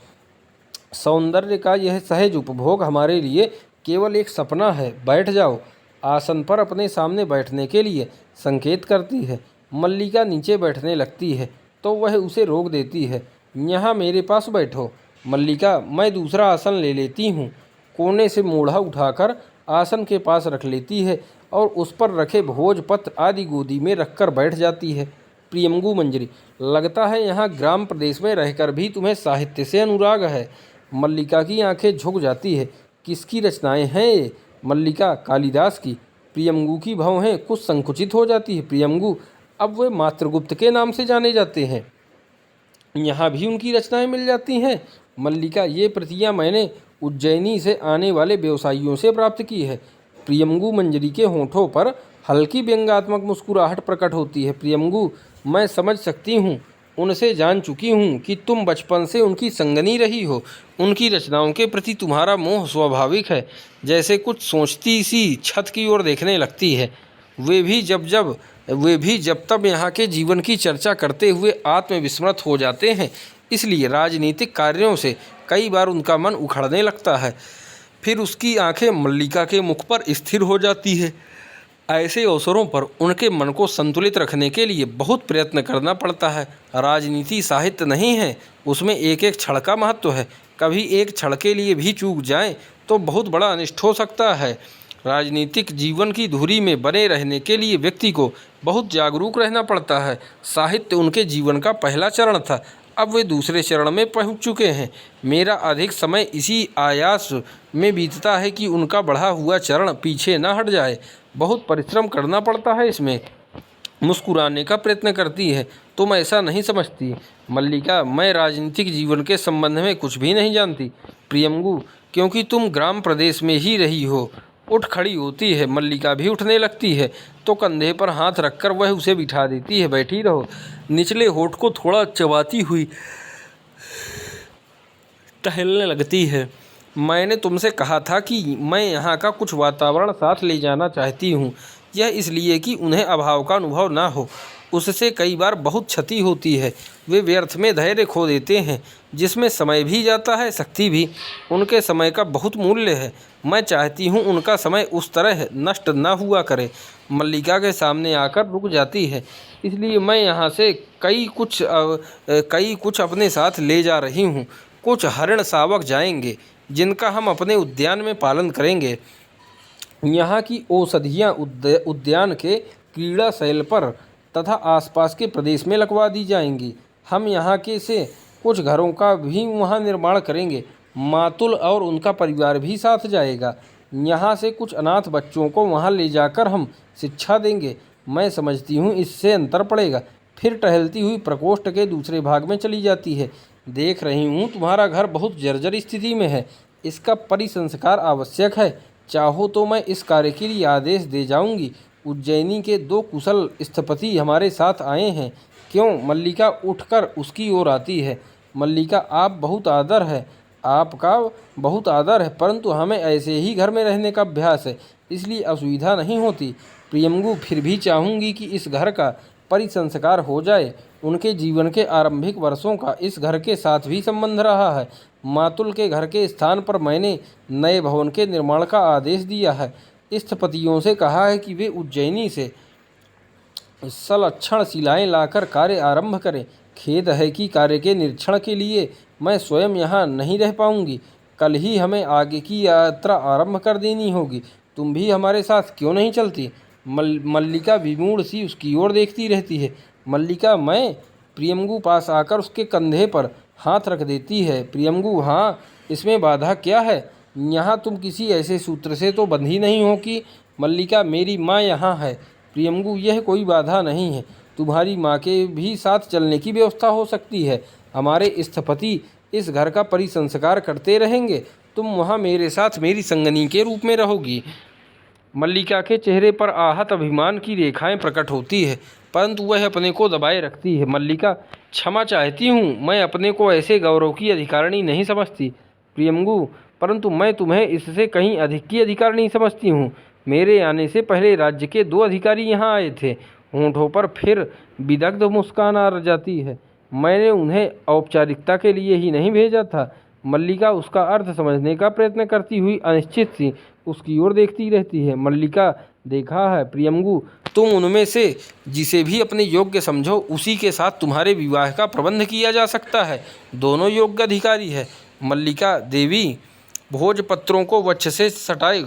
A: सौंदर्य का यह सहज उपभोग हमारे लिए केवल एक सपना है। बैठ जाओ। आसन पर अपने सामने बैठने के लिए संकेत करती है। मल्लिका नीचे बैठने लगती है तो वह उसे रोक देती है। यहाँ मेरे पास बैठो। मल्लिका, मैं दूसरा आसन ले लेती हूँ। कोने से मोढ़ा उठाकर आसन के पास रख लेती है और उस पर रखे भोजपत्र आदि गोदी में रखकर बैठ जाती है। प्रियंगू मंजरी, लगता है यहाँ ग्राम प्रदेश में रहकर भी तुम्हें साहित्य से अनुराग है। मल्लिका की आंखें झुक जाती है। किसकी रचनाएं हैं ये? मल्लिका, कालिदास की। प्रियंगू की भौहें कुछ संकुचित हो जाती है। प्रियंगू, अब वे मातृगुप्त के नाम से जाने जाते हैं, यहाँ भी उनकी रचनाएं मिल जाती हैं। मल्लिका, ये प्रतियां मैंने उज्जैनी से आने वाले व्यवसायियों से प्राप्त की है। प्रियंगू मंजरी के होठों पर हल्की व्यंग्यात्मक मुस्कुराहट प्रकट होती है। प्रियंगू, मैं समझ सकती हूँ, उनसे जान चुकी हूँ कि तुम बचपन से उनकी संगनी रही हो। उनकी रचनाओं के प्रति तुम्हारा मोह स्वाभाविक है, जैसे कुछ सोचती सी छत की ओर देखने लगती है। वे भी जब तब यहाँ के जीवन की चर्चा करते हुए आत्मविस्मृत हो जाते हैं, इसलिए राजनीतिक कार्यों से कई बार उनका मन उखड़ने लगता है। फिर उसकी आंखें मल्लिका के मुख पर स्थिर हो जाती है। ऐसे अवसरों पर उनके मन को संतुलित रखने के लिए बहुत प्रयत्न करना पड़ता है। राजनीति साहित्य नहीं है, उसमें एक एक क्षण का महत्व है। कभी एक क्षण के लिए भी चूक जाएं तो बहुत बड़ा अनिष्ट हो सकता है। राजनीतिक जीवन की धुरी में बने रहने के लिए व्यक्ति को बहुत जागरूक रहना पड़ता है। साहित्य उनके जीवन का पहला चरण था, अब वे दूसरे चरण में पहुंच चुके हैं। मेरा अधिक समय इसी आयास में बीतता है कि उनका बढ़ा हुआ चरण पीछे न हट जाए। बहुत परिश्रम करना पड़ता है इसमें। मुस्कुराने का प्रयत्न करती है। तुम ऐसा नहीं समझती मल्लिका, मैं राजनीतिक जीवन के संबंध में कुछ भी नहीं जानती। प्रियंगु, क्योंकि तुम ग्राम प्रदेश में ही रही हो। उठ खड़ी होती है। मल्लिका भी उठने लगती है तो कंधे पर हाथ रखकर वह उसे बिठा देती है। बैठी रहो। निचले होठ को थोड़ा चबाती हुई टहलने लगती है। मैंने तुमसे कहा था कि मैं यहाँ का कुछ वातावरण साथ ले जाना चाहती हूँ। यह इसलिए कि उन्हें अभाव का अनुभव ना हो। उससे कई बार बहुत क्षति होती है। वे व्यर्थ में धैर्य खो देते हैं, जिसमें समय भी जाता है, शक्ति भी। उनके समय का बहुत मूल्य है। मैं चाहती हूँ उनका समय उस तरह नष्ट न हुआ करे। मल्लिका के सामने आकर रुक जाती है। इसलिए मैं यहाँ से कई कुछ अपने साथ ले जा रही हूँ। कुछ हरिण शावक जाएंगे जिनका हम अपने उद्यान में पालन करेंगे। यहाँ की औषधियाँ उद्यान के क्रीड़ा शैल पर तथा आसपास के प्रदेश में लगवा दी जाएंगी। हम यहाँ के से कुछ घरों का भी वहाँ निर्माण करेंगे। मातुल और उनका परिवार भी साथ जाएगा। यहाँ से कुछ अनाथ बच्चों को वहाँ ले जाकर हम शिक्षा देंगे। मैं समझती हूँ इससे अंतर पड़ेगा। फिर टहलती हुई प्रकोष्ठ के दूसरे भाग में चली जाती है। देख रही हूँ तुम्हारा घर बहुत जर्जर स्थिति में है। इसका परिसंस्कार आवश्यक है। चाहो तो मैं इस कार्य के लिए आदेश दे जाऊंगी। उज्जैनी के 2 कुशल स्थपति हमारे साथ आए हैं। क्यों? मल्लिका उठकर उसकी ओर आती है। मल्लिका, आप बहुत आदर है, आपका बहुत आदर है, परंतु हमें ऐसे ही घर में रहने का अभ्यास है, इसलिए असुविधा नहीं होती। प्रियंगु, फिर भी चाहूँगी कि इस घर का परिसंस्कार हो जाए। उनके जीवन के आरंभिक वर्षों का इस घर के साथ भी संबंध रहा है। मातुल के घर के स्थान पर मैंने नए भवन के निर्माण का आदेश दिया है। स्थपतियों से कहा है कि वे उज्जैनी से संलक्षण शिलाएं लाकर कार्य आरंभ करें। खेद है कि कार्य के निरीक्षण के लिए मैं स्वयं यहाँ नहीं रह पाऊंगी। कल ही हमें आगे की यात्रा आरंभ कर देनी होगी। तुम भी हमारे साथ क्यों नहीं चलती? मल्लिका विमूढ़ सी उसकी ओर देखती रहती है। मल्लिका, मैं? प्रियंगु पास आकर उसके कंधे पर हाथ रख देती है। प्रियंगु, हाँ, इसमें बाधा क्या है? यहाँ तुम किसी ऐसे सूत्र से तो बंधी नहीं हो कि मल्लिका, मेरी माँ यहाँ है। प्रियंगु, यह कोई बाधा नहीं है। तुम्हारी माँ के भी साथ चलने की व्यवस्था हो सकती है। हमारे स्थपति इस घर का परिसंस्कार करते रहेंगे। तुम वहाँ मेरे साथ मेरी संगनी के रूप में रहोगी। मल्लिका के चेहरे पर आहत अभिमान की रेखाएं प्रकट होती है, परंतु वह अपने को दबाए रखती है। मल्लिका, क्षमा चाहती हूँ, मैं अपने को ऐसे गौरव की अधिकारिणी नहीं समझती। प्रियंगु, परंतु मैं तुम्हें इससे कहीं अधिक की अधिकारिणी समझती हूँ। मेरे आने से पहले राज्य के 2 अधिकारी यहाँ आए थे। होंठों पर फिर विदग्ध मुस्कान आ जाती है। मैंने उन्हें औपचारिकता के लिए ही नहीं भेजा था। मल्लिका उसका अर्थ समझने का प्रयत्न करती हुई अनिश्चित सी उसकी ओर देखती रहती है। मल्लिका, देखा है प्रियंगु, तुम उनमें से जिसे भी अपने योग्य समझो उसी के साथ तुम्हारे विवाह का प्रबंध किया जा सकता है। दोनों योग्य अधिकारी है। मल्लिका, देवी भोजपत्रों को वक्ष से सटाए।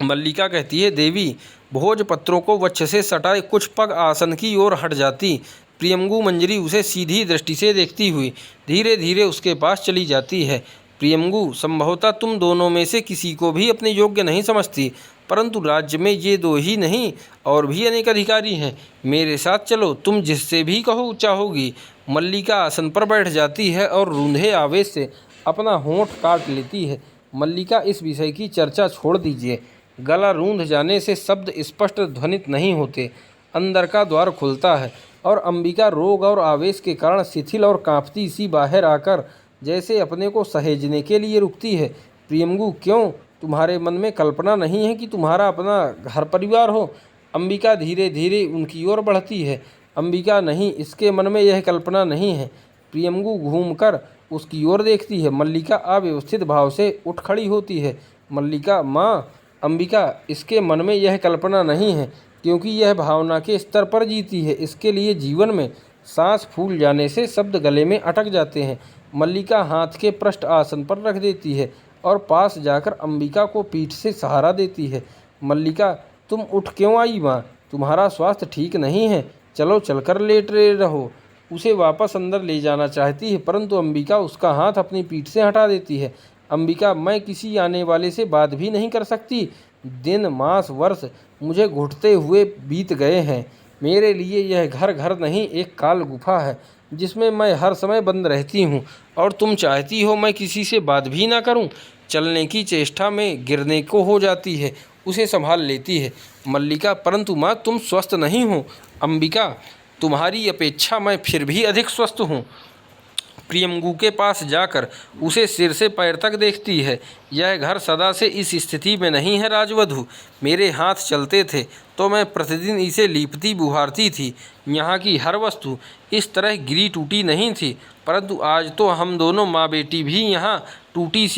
A: मल्लिका कहती है, देवी भोजपत्रों को वक्ष से सटाए कुछ पग आसन की ओर हट जाती। प्रियंगु मंजरी उसे सीधी दृष्टि से देखती हुई धीरे धीरे उसके पास चली जाती है। प्रियंगु, संभवतः तुम दोनों में से किसी को भी अपने योग्य नहीं समझती, परंतु राज्य में ये 2 ही नहीं और भी अनेक अधिकारी हैं। मेरे साथ चलो, तुम जिससे भी कहो चाहोगी। मल्लिका आसन पर बैठ जाती है और रूंधे आवेश से अपना होंठ काट लेती है। मल्लिका, इस विषय की चर्चा छोड़ दीजिए। गला रूंध जाने से शब्द स्पष्ट ध्वनित नहीं होते। अंदर का द्वार खुलता है और अंबिका रोग और आवेश के कारण शिथिल और कांपती सी बाहर आकर जैसे अपने को सहेजने के लिए रुकती है। प्रियंगु, क्यों? तुम्हारे मन में कल्पना नहीं है कि तुम्हारा अपना घर परिवार हो? अंबिका धीरे धीरे उनकी ओर बढ़ती है। अंबिका, नहीं, इसके मन में यह कल्पना नहीं है। प्रियंगु घूमकर उसकी ओर देखती है। मल्लिका अव्यवस्थित भाव से उठ खड़ी होती है। मल्लिका, माँ। अंबिका, इसके मन में यह कल्पना नहीं है, क्योंकि यह भावना के स्तर पर जीती है। इसके लिए जीवन में सांस फूल जाने से शब्द गले में अटक जाते हैं। मल्लिका हाथ के पृष्ठ आसन पर रख देती है और पास जाकर अंबिका को पीठ से सहारा देती है। मल्लिका, तुम उठ क्यों आई माँ? तुम्हारा स्वास्थ्य ठीक नहीं है, चलो चलकर लेट रहो। उसे वापस अंदर ले जाना चाहती है, परंतु अंबिका उसका हाथ अपनी पीठ से हटा देती है। अंबिका, मैं किसी आने वाले से बात भी नहीं कर सकती। दिन, मास, वर्ष मुझे घुटते हुए बीत गए हैं। मेरे लिए यह घर नहीं, एक काल गुफा है जिसमें मैं हर समय बंद रहती हूँ। और तुम चाहती हो मैं किसी से बात भी ना करूँ? चलने की चेष्टा में गिरने को हो जाती है, उसे संभाल लेती है। मल्लिका, परंतु माँ, तुम स्वस्थ नहीं हो। अंबिका, तुम्हारी अपेक्षा मैं फिर भी अधिक स्वस्थ हूँ। प्रियंगू के पास जाकर उसे सिर से पैर तक देखती है। यह घर सदा से इस स्थिति में नहीं है राजवधु। मेरे हाथ चलते थे तो मैं प्रतिदिन इसे लीपती बुहारती थी। यहाँ की हर वस्तु इस तरह गिरी टूटी नहीं थी, परंतु आज तो हम दोनों माँ बेटी भी यहाँ टूटी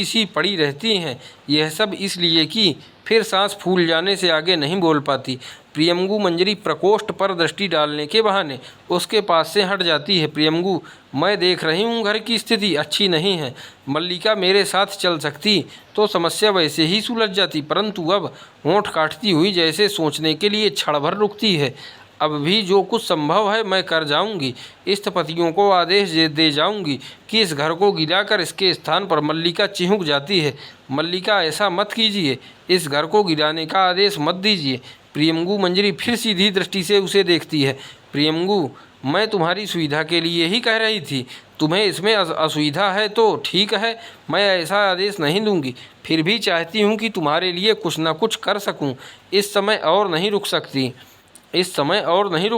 A: सी पड़ी रहती हैं। यह सब इसलिए कि फिर सांस फूल जाने से आगे नहीं बोल पाती। प्रियंगू मंजरी प्रकोष्ठ पर दृष्टि डालने के बहाने उसके पास से हट जाती है। प्रियंगू, मैं देख रही हूँ घर की स्थिति अच्छी नहीं है। मल्लिका मेरे साथ चल सकती तो समस्या वैसे ही सुलझ जाती, परंतु अब होंठ काटती हुई जैसे सोचने के लिए क्षण भर रुकती है। अब भी जो कुछ संभव है मैं कर जाऊंगी। स्थपतियों को आदेश दे जाऊंगी कि इस घर को गिराकर इसके स्थान पर मल्लिका चिहुक जाती है। मल्लिका, ऐसा मत कीजिए, इस घर को गिराने का आदेश मत दीजिए। प्रियंगू मंजरी फिर सीधी दृष्टि से उसे देखती है। प्रियंगू, मैं तुम्हारी सुविधा के लिए ही कह रही थी। तुम्हें इसमें असुविधा है तो ठीक है, मैं ऐसा आदेश नहीं दूंगी। फिर भी चाहती हूँ कि तुम्हारे लिए कुछ न कुछ कर सकूँ। इस समय और नहीं रुक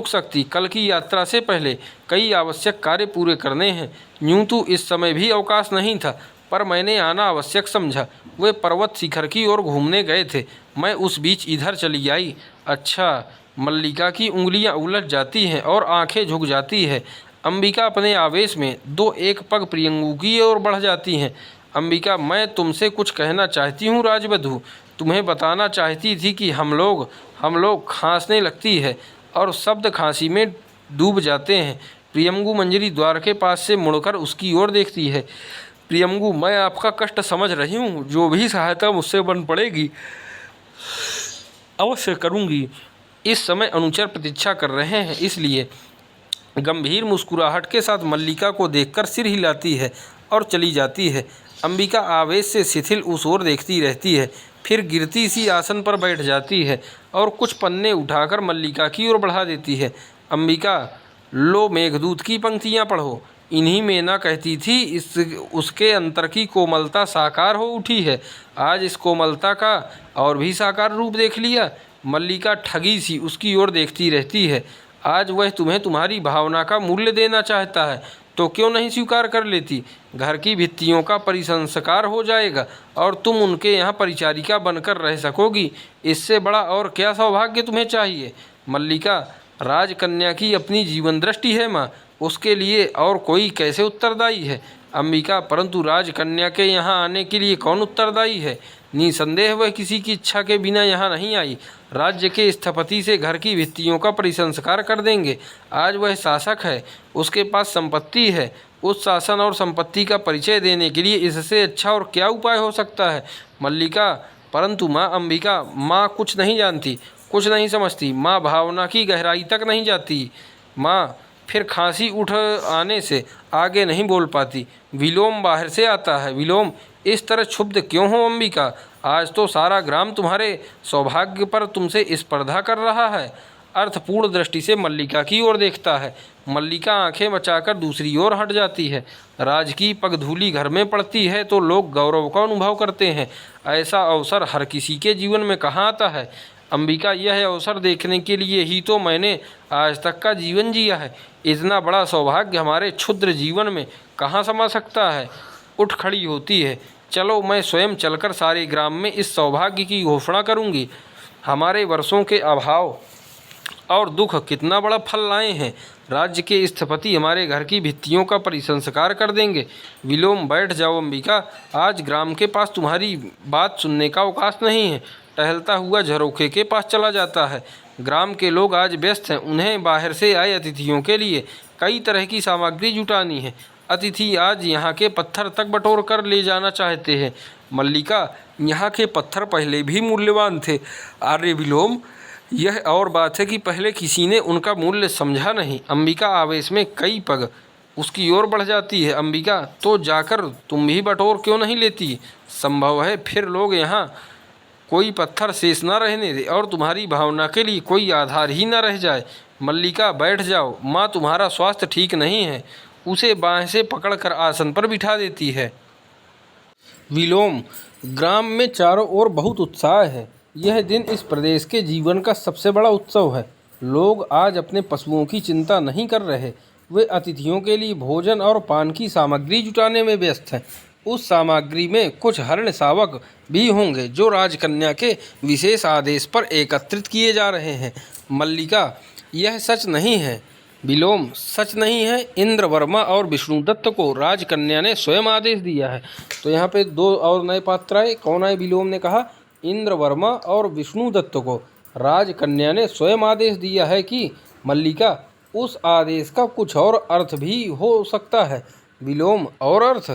A: सकती। कल की यात्रा से पहले कई आवश्यक कार्य पूरे करने हैं। यूँ तो इस समय भी अवकाश नहीं था, पर मैंने आना आवश्यक समझा। वे पर्वत शिखर की ओर घूमने गए थे, मैं उस बीच इधर चली आई। अच्छा। मल्लिका की उंगलियां उलझ जाती हैं और आंखें झुक जाती है। अंबिका अपने आवेश में दो एक पग प्रियंगू की ओर बढ़ जाती हैं। अंबिका, मैं तुमसे कुछ कहना चाहती हूँ राजवधु। तुम्हें बताना चाहती थी कि हम लोग खांसने लगती है और शब्द खांसी में डूब जाते हैं। प्रियंगू मंजरी द्वार के पास से मुड़कर उसकी ओर देखती है। प्रियंगू, मैं आपका कष्ट समझ रही हूँ, जो भी सहायता मुझसे बन पड़ेगी अवश्य करूँगी। इस समय अनुचर प्रतीक्षा कर रहे हैं, इसलिए गंभीर मुस्कुराहट के साथ मल्लिका को देखकर सिर हिलाती है और चली जाती है। अंबिका आवेश से शिथिल उस ओर देखती रहती है, फिर गिरती सी आसन पर बैठ जाती है और कुछ पन्ने उठाकर मल्लिका की ओर बढ़ा देती है। अंबिका, लो मेघदूत की पंक्तियाँ पढ़ो। इन्हीं में ना कहती थी उसके अंतर की कोमलता साकार हो उठी है। आज इस कोमलता का और भी साकार रूप देख लिया। मल्लिका ठगी सी उसकी ओर देखती रहती है। आज वह तुम्हें तुम्हारी भावना का मूल्य देना चाहता है तो क्यों नहीं स्वीकार कर लेती? घर की भित्तियों का परिसंस्कार हो जाएगा और तुम उनके यहाँ परिचारिका बनकर रह सकोगी। इससे बड़ा और क्या सौभाग्य तुम्हें चाहिए? मल्लिका, राजकन्या की अपनी जीवन दृष्टि है माँ, उसके लिए और कोई कैसे उत्तरदायी है? अंबिका, परंतु राजकन्या के यहाँ आने के लिए कौन उत्तरदायी है? निसंदेह वह किसी की इच्छा के बिना यहाँ नहीं आई। राज्य के स्थपति से घर की भित्तियों का परिसंस्कार कर देंगे। आज वह शासक है, उसके पास संपत्ति है। उस शासन और संपत्ति का परिचय देने के लिए इससे अच्छा और क्या उपाय हो सकता है? मल्लिका, परंतु माँ अंबिका, माँ कुछ नहीं जानती, कुछ नहीं समझती। माँ भावना की गहराई तक नहीं जाती। माँ फिर खांसी उठ आने से आगे नहीं बोल पाती। विलोम बाहर से आता है। विलोम, इस तरह क्षुब्ध क्यों हो अंबिका? आज तो सारा ग्राम तुम्हारे सौभाग्य पर तुमसे स्पर्धा कर रहा है। अर्थपूर्ण दृष्टि से मल्लिका की ओर देखता है। मल्लिका आंखें बचाकर दूसरी ओर हट जाती है। राज की पगधूली घर में पड़ती है तो लोग गौरव का अनुभव करते हैं। ऐसा अवसर हर किसी के जीवन में कहाँ आता है? अंबिका, यह अवसर देखने के लिए ही तो मैंने आज तक का जीवन जिया है। इतना बड़ा सौभाग्य हमारे क्षुद्र जीवन में कहाँ समा सकता है? उठ खड़ी होती है। चलो, मैं स्वयं चलकर सारे ग्राम में इस सौभाग्य की घोषणा करूंगी। हमारे वर्षों के अभाव और दुख कितना बड़ा फल लाए हैं। राज्य के स्थपति हमारे घर की भित्तियों का परिसंस्कार कर देंगे। विलोम बैठ जाओ अंबिका, आज ग्राम के पास तुम्हारी बात सुनने का अवकाश नहीं है। टहलता हुआ झरोखे के पास चला जाता है। ग्राम के लोग आज व्यस्त हैं, उन्हें बाहर से आए अतिथियों के लिए कई तरह की सामग्री जुटानी है। अतिथि आज यहाँ के पत्थर तक बटोर कर ले जाना चाहते हैं। मल्लिका, यहाँ के पत्थर पहले भी मूल्यवान थे। आर्य विलोम, यह और बात है कि पहले किसी ने उनका मूल्य समझा नहीं। अंबिका आवेश में कई पग उसकी ओर बढ़ जाती है। अंबिका, तो जाकर तुम भी बटोर क्यों नहीं लेती? संभव है फिर लोग यहाँ कोई पत्थर शेष न रहने दे और तुम्हारी भावना के लिए कोई आधार ही न रह जाए। मल्लिका, बैठ जाओ, माँ तुम्हारा स्वास्थ्य ठीक नहीं है। उसे बाएं से पकड़कर आसन पर बिठा देती है। विलोम, ग्राम में चारों ओर बहुत उत्साह है। यह दिन इस प्रदेश के जीवन का सबसे बड़ा उत्सव है। लोग आज अपने पशुओं की चिंता नहीं कर रहे, वे अतिथियों के लिए भोजन और पान की सामग्री जुटाने में व्यस्त हैं। उस सामग्री में कुछ हरण शावक भी होंगे जो राजकन्या के विशेष आदेश पर एकत्रित किए जा रहे हैं। मल्लिका, यह सच नहीं है। विलोम, सच नहीं है। इंद्र वर्मा और विष्णुदत्त को राजकन्या ने स्वयं आदेश दिया है। तो यहाँ पे दो और नए पात्र आए। कौन आए? विलोम ने कहा इंद्र वर्मा और विष्णुदत्त को राजकन्या ने स्वयं आदेश दिया है कि मल्लिका, उस आदेश का कुछ और अर्थ भी हो सकता है। विलोम, और अर्थ?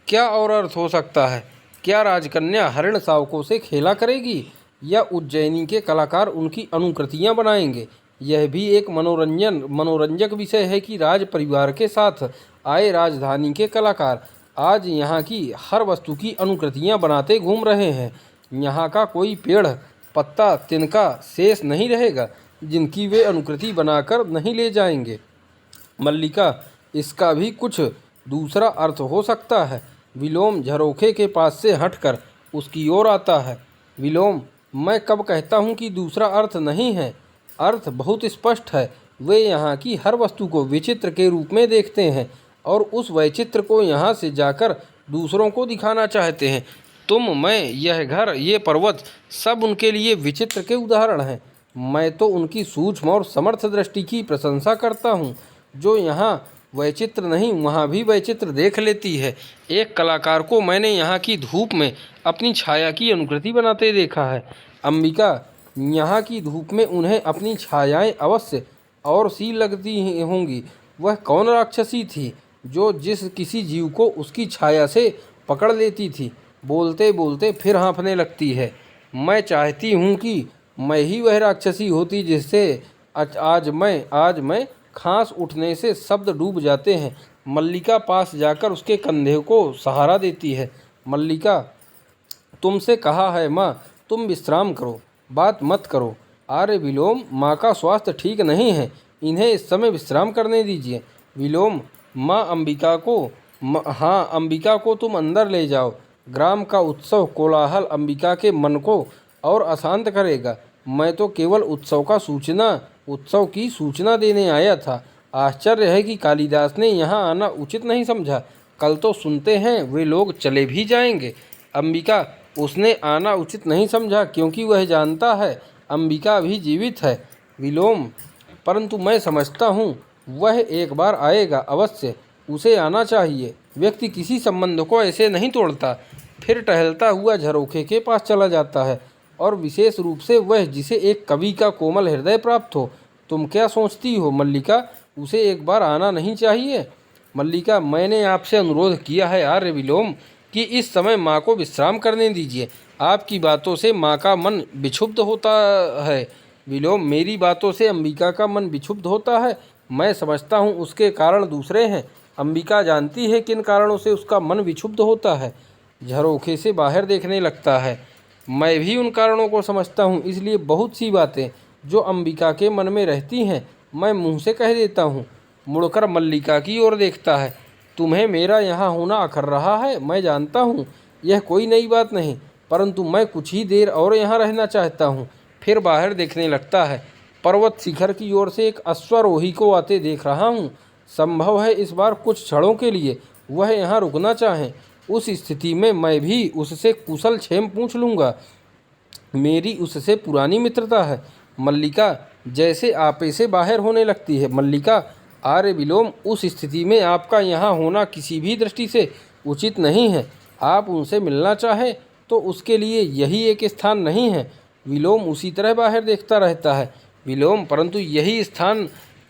A: क्या और अर्थ हो सकता है? क्या राजकन्या हरिण शावकों से खेला करेगी या उज्जैनी के कलाकार उनकी अनुकृतियां बनाएंगे? यह भी एक मनोरंजक विषय है कि राज परिवार के साथ आए राजधानी के कलाकार आज यहाँ की हर वस्तु की अनुकृतियां बनाते घूम रहे हैं। यहाँ का कोई पेड़, पत्ता, तिनका शेष नहीं रहेगा जिनकी वे अनुकृति बनाकर नहीं ले जाएंगे। मल्लिका, इसका भी कुछ दूसरा अर्थ हो सकता है। विलोम झरोखे के पास से हटकर उसकी ओर आता है। विलोम, मैं कब कहता हूँ कि दूसरा अर्थ नहीं है? अर्थ बहुत स्पष्ट है। वे यहाँ की हर वस्तु को विचित्र के रूप में देखते हैं और उस वैचित्र को यहाँ से जाकर दूसरों को दिखाना चाहते हैं। तुम, मैं, यह घर, ये पर्वत, सब उनके लिए विचित्र के उदाहरण हैं। मैं तो उनकी सूक्ष्म और समर्थ दृष्टि की प्रशंसा करता हूँ, जो यहाँ वैचित्र नहीं वहाँ भी वैचित्र देख लेती है। एक कलाकार को मैंने यहाँ की धूप में अपनी छाया की अनुकृति बनाते देखा है। अंबिका, यहाँ की धूप में उन्हें अपनी छायाएं अवश्य और सी लगती होंगी। वह कौन राक्षसी थी जो जिस किसी जीव को उसकी छाया से पकड़ लेती थी? बोलते बोलते फिर हाँफने लगती है। मैं चाहती हूँ कि मैं ही वह राक्षसी होती जिससे आज मैं खांस उठने से शब्द डूब जाते हैं। मल्लिका पास जाकर उसके कंधे को सहारा देती है। मल्लिका, तुमसे कहा है माँ, तुम विश्राम करो, बात मत करो। आर्य विलोम, माँ का स्वास्थ्य ठीक नहीं है, इन्हें इस समय विश्राम करने दीजिए। विलोम, माँ अंबिका को हाँ, अंबिका को तुम अंदर ले जाओ। ग्राम का उत्सव कोलाहल अंबिका के मन को और अशांत करेगा। मैं तो केवल उत्सव की सूचना देने आया था। आश्चर्य है कि कालिदास ने यहाँ आना उचित नहीं समझा। कल तो सुनते हैं वे लोग चले भी जाएंगे। अंबिका, उसने आना उचित नहीं समझा क्योंकि वह जानता है अंबिका भी जीवित है। विलोम, परंतु मैं समझता हूँ वह एक बार आएगा अवश्य, उसे आना चाहिए। व्यक्ति किसी संबंध को ऐसे नहीं तोड़ता। फिर टहलता हुआ झरोखे के पास चला जाता है, और विशेष रूप से वह जिसे एक कवि का कोमल हृदय प्राप्त हो। तुम क्या सोचती हो मल्लिका, उसे एक बार आना नहीं चाहिए? मल्लिका, मैंने आपसे अनुरोध किया है आर्य विलोम कि इस समय माँ को विश्राम करने दीजिए। आपकी बातों से माँ का मन विक्षुब्ध होता है। विलोम, मेरी बातों से अंबिका का मन विक्षुब्ध होता है? मैं समझता हूँ उसके कारण दूसरे हैं। अंबिका जानती है किन कारणों से उसका मन विक्षुब्ध होता है। झरोखे से बाहर देखने लगता है। मैं भी उन कारणों को समझता हूँ, इसलिए बहुत सी बातें जो अंबिका के मन में रहती हैं मैं मुँह से कह देता हूँ। मुड़कर मल्लिका की ओर देखता है। तुम्हें मेरा यहाँ होना अखर रहा है, मैं जानता हूँ, यह कोई नई बात नहीं, परंतु मैं कुछ ही देर और यहाँ रहना चाहता हूँ। फिर बाहर देखने लगता है। पर्वत शिखर की ओर से एक अश्वारोही को आते देख रहा हूँ। संभव है इस बार कुछ क्षणों के लिए वह यहाँ रुकना चाहें। उस स्थिति में मैं भी उससे कुशल क्षेम पूछ लूँगा। मेरी उससे पुरानी मित्रता है। मल्लिका जैसे आपे से बाहर होने लगती है। मल्लिका, आर्य विलोम, उस स्थिति में आपका यहाँ होना किसी भी दृष्टि से उचित नहीं है। आप उनसे मिलना चाहें तो उसके लिए यही एक स्थान नहीं है। विलोम उसी तरह बाहर देखता रहता है। विलोम, परंतु यही स्थान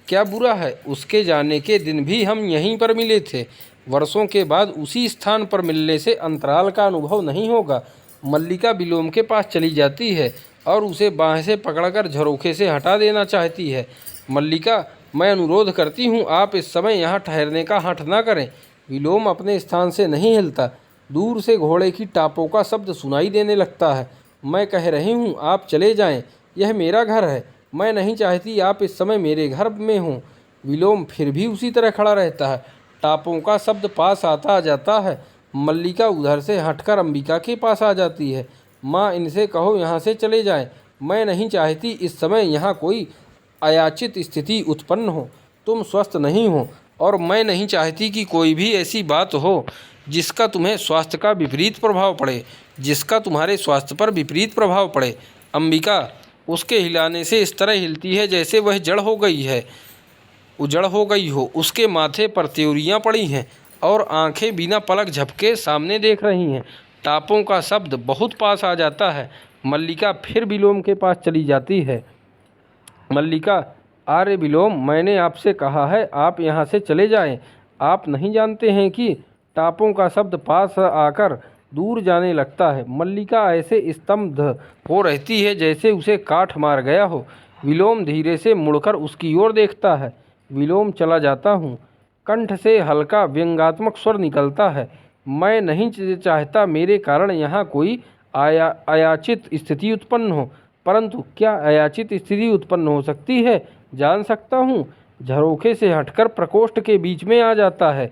A: क्या बुरा है? उसके जाने के दिन भी हम यहीं पर मिले थे। वर्षों के बाद उसी स्थान पर मिलने से अंतराल का अनुभव नहीं होगा। मल्लिका विलोम के पास चली जाती है और उसे बाह से पकड़कर झरोखे से हटा देना चाहती है। मल्लिका, मैं अनुरोध करती हूँ, आप इस समय यहाँ ठहरने का हठ न करें। विलोम अपने स्थान से नहीं हिलता। दूर से घोड़े की टापों का शब्द सुनाई देने लगता है। मैं कह रही हूँ, आप चले जाएं। यह मेरा घर है। मैं नहीं चाहती आप इस समय मेरे घर में हों। विलोम फिर भी उसी तरह खड़ा रहता है। टापों का शब्द पास आता जाता है। मल्लिका उधर से हटकर अंबिका के पास आ जाती है। माँ, इनसे कहो यहाँ से चले जाएं। मैं नहीं चाहती इस समय यहाँ कोई अयाचित स्थिति उत्पन्न हो। तुम स्वस्थ नहीं हो और मैं नहीं चाहती कि कोई भी ऐसी बात हो जिसका तुम्हें स्वास्थ्य का विपरीत प्रभाव पड़े, जिसका तुम्हारे स्वास्थ्य पर विपरीत प्रभाव पड़े। अंबिका उसके हिलाने से इस तरह हिलती है जैसे वह जड़ हो गई है, उजड़ हो गई हो। उसके माथे पर त्योरियाँ पड़ी हैं और आंखें बिना पलक झपके सामने देख रही हैं। टापों का शब्द बहुत पास आ जाता है। मल्लिका फिर विलोम के पास चली जाती है। मल्लिका, आर्य विलोम, मैंने आपसे कहा है आप यहाँ से चले जाएं। आप नहीं जानते हैं कि टापों का शब्द पास आकर दूर जाने लगता है। मल्लिका ऐसे स्तब्ध हो रहती है जैसे उसे काठ मार गया हो। विलोम धीरे से मुड़कर उसकी ओर देखता है। विलोम, चला जाता हूँ। कंठ से हल्का व्यंग्यात्मक स्वर निकलता है। मैं नहीं चाहता मेरे कारण यहाँ कोई अयाचित स्थिति उत्पन्न हो। परंतु क्या अयाचित स्थिति उत्पन्न हो सकती है? जान सकता हूँ। झरोखे से हटकर प्रकोष्ठ के बीच में आ जाता है।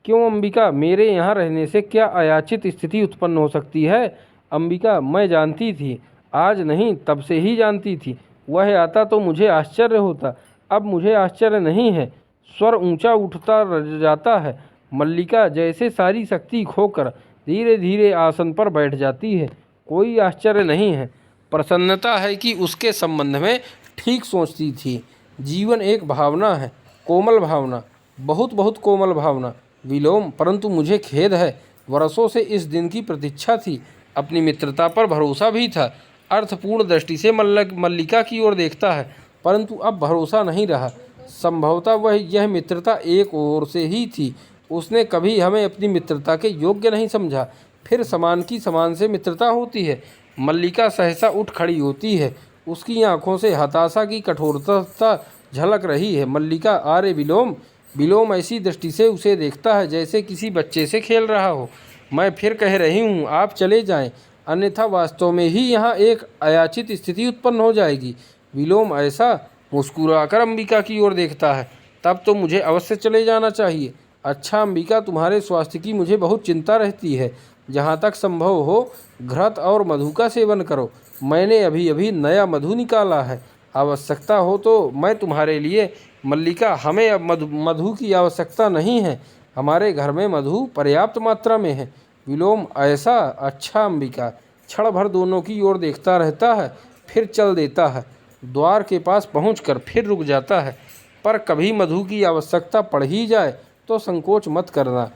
A: क्यों अंबिका, मेरे यहाँ रहने से क्या अयाचित स्थिति उत्पन्न हो सकती है? अंबिका, मैं जानती थी, आज नहीं तब से ही जानती थी। वह आता तो मुझे आश्चर्य होता, अब मुझे आश्चर्य नहीं है। स्वर ऊंचा उठता जाता है। मल्लिका जैसे सारी शक्ति खोकर धीरे धीरे आसन पर बैठ जाती है। कोई आश्चर्य नहीं है, प्रसन्नता है कि उसके संबंध में ठीक सोचती थी। जीवन एक भावना है, कोमल भावना, बहुत बहुत कोमल भावना। विलोम, परंतु मुझे खेद है। वर्षों से इस दिन की प्रतीक्षा थी। अपनी मित्रता पर भरोसा भी था। अर्थपूर्ण दृष्टि से मल्लिका की ओर देखता है, परंतु अब भरोसा नहीं रहा। संभवतः वह यह मित्रता एक ओर से ही थी। उसने कभी हमें अपनी मित्रता के योग्य नहीं समझा। फिर समान की समान से मित्रता होती है। मल्लिका सहसा उठ खड़ी होती है। उसकी आंखों से हताशा की कठोरता झलक रही है। मल्लिका, आर्य विलोम। विलोम ऐसी दृष्टि से उसे देखता है जैसे किसी बच्चे से खेल रहा हो। मैं फिर कह रही हूँ, आप चले जाएं, अन्यथा वास्तव में ही यहाँ एक अयाचित स्थिति उत्पन्न हो जाएगी। विलोम ऐसा मुस्कुराकर अंबिका की ओर देखता है। तब तो मुझे अवश्य चले जाना चाहिए। अच्छा अंबिका, तुम्हारे स्वास्थ्य की मुझे बहुत चिंता रहती है। जहाँ तक संभव हो घृत और मधु का सेवन करो। मैंने अभी अभी नया मधु निकाला है। आवश्यकता हो तो मैं तुम्हारे लिए। मल्लिका, हमें अब मधु की आवश्यकता नहीं है। हमारे घर में मधु पर्याप्त मात्रा में है। विलोम ऐसा? अच्छा अंबिका। क्षण भर दोनों की ओर देखता रहता है, फिर चल देता है। द्वार के पास पहुंचकर फिर रुक जाता है। पर कभी मधु की आवश्यकता पड़ ही जाए तो संकोच मत करना।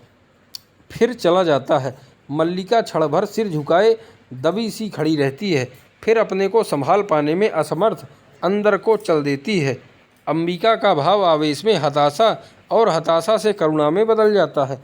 A: फिर चला जाता है। मल्लिका क्षण भर सिर झुकाए दबी सी खड़ी रहती है, फिर अपने को संभाल पाने में असमर्थ अंदर को चल देती है। अंबिका का भाव आवेश में हताशा और हताशा से करुणा में बदल जाता है।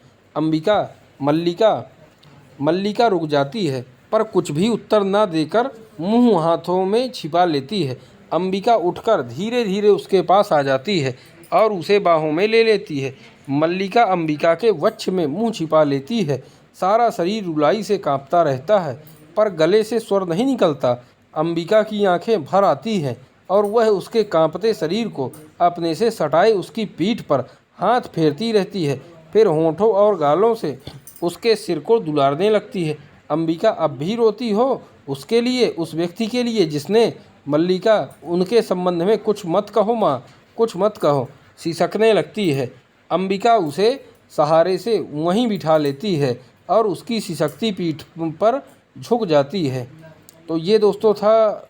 A: मल्लिका रुक जाती है, पर कुछ भी उत्तर न देकर मुंह हाथों में छिपा लेती है। अंबिका उठकर धीरे धीरे उसके पास आ जाती है और उसे बाहों में ले लेती है। मल्लिका अंबिका के वक्ष में मुंह छिपा लेती है। सारा शरीर रुलाई से कांपता रहता है, पर गले से स्वर नहीं निकलता। अंबिका की आंखें भर आती हैं और वह उसके कांपते शरीर को अपने से सटाए उसकी पीठ पर हाथ फेरती रहती है। फिर होंठों और गालों से उसके सिर को दुलारने लगती है। अंबिका, अब भी रोती हो? उसके लिए, उस व्यक्ति के लिए जिसने। मल्लिका, उनके संबंध में कुछ मत कहो माँ, कुछ मत कहो। सिसकने लगती है। अंबिका उसे सहारे से वहीं बिठा लेती है और उसकी सिसकती पीठ पर झुक जाती है। तो ये दोस्तों था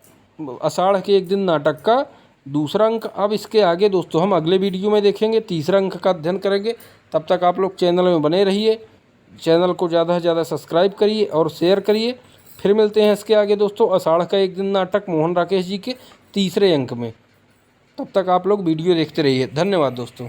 A: आषाढ़ के एक दिन नाटक का दूसरा अंक अब इसके आगे दोस्तों हम अगले वीडियो में देखेंगे, तीसरा अंक का अध्ययन करेंगे। तब तक आप लोग चैनल में बने रहिए, चैनल को ज़्यादा से ज़्यादा सब्सक्राइब करिए और शेयर करिए। फिर मिलते हैं इसके आगे दोस्तों आषाढ़ का एक दिन नाटक मोहन राकेश जी के तीसरे अंक में। तब तक आप लोग वीडियो देखते रहिए। धन्यवाद दोस्तों।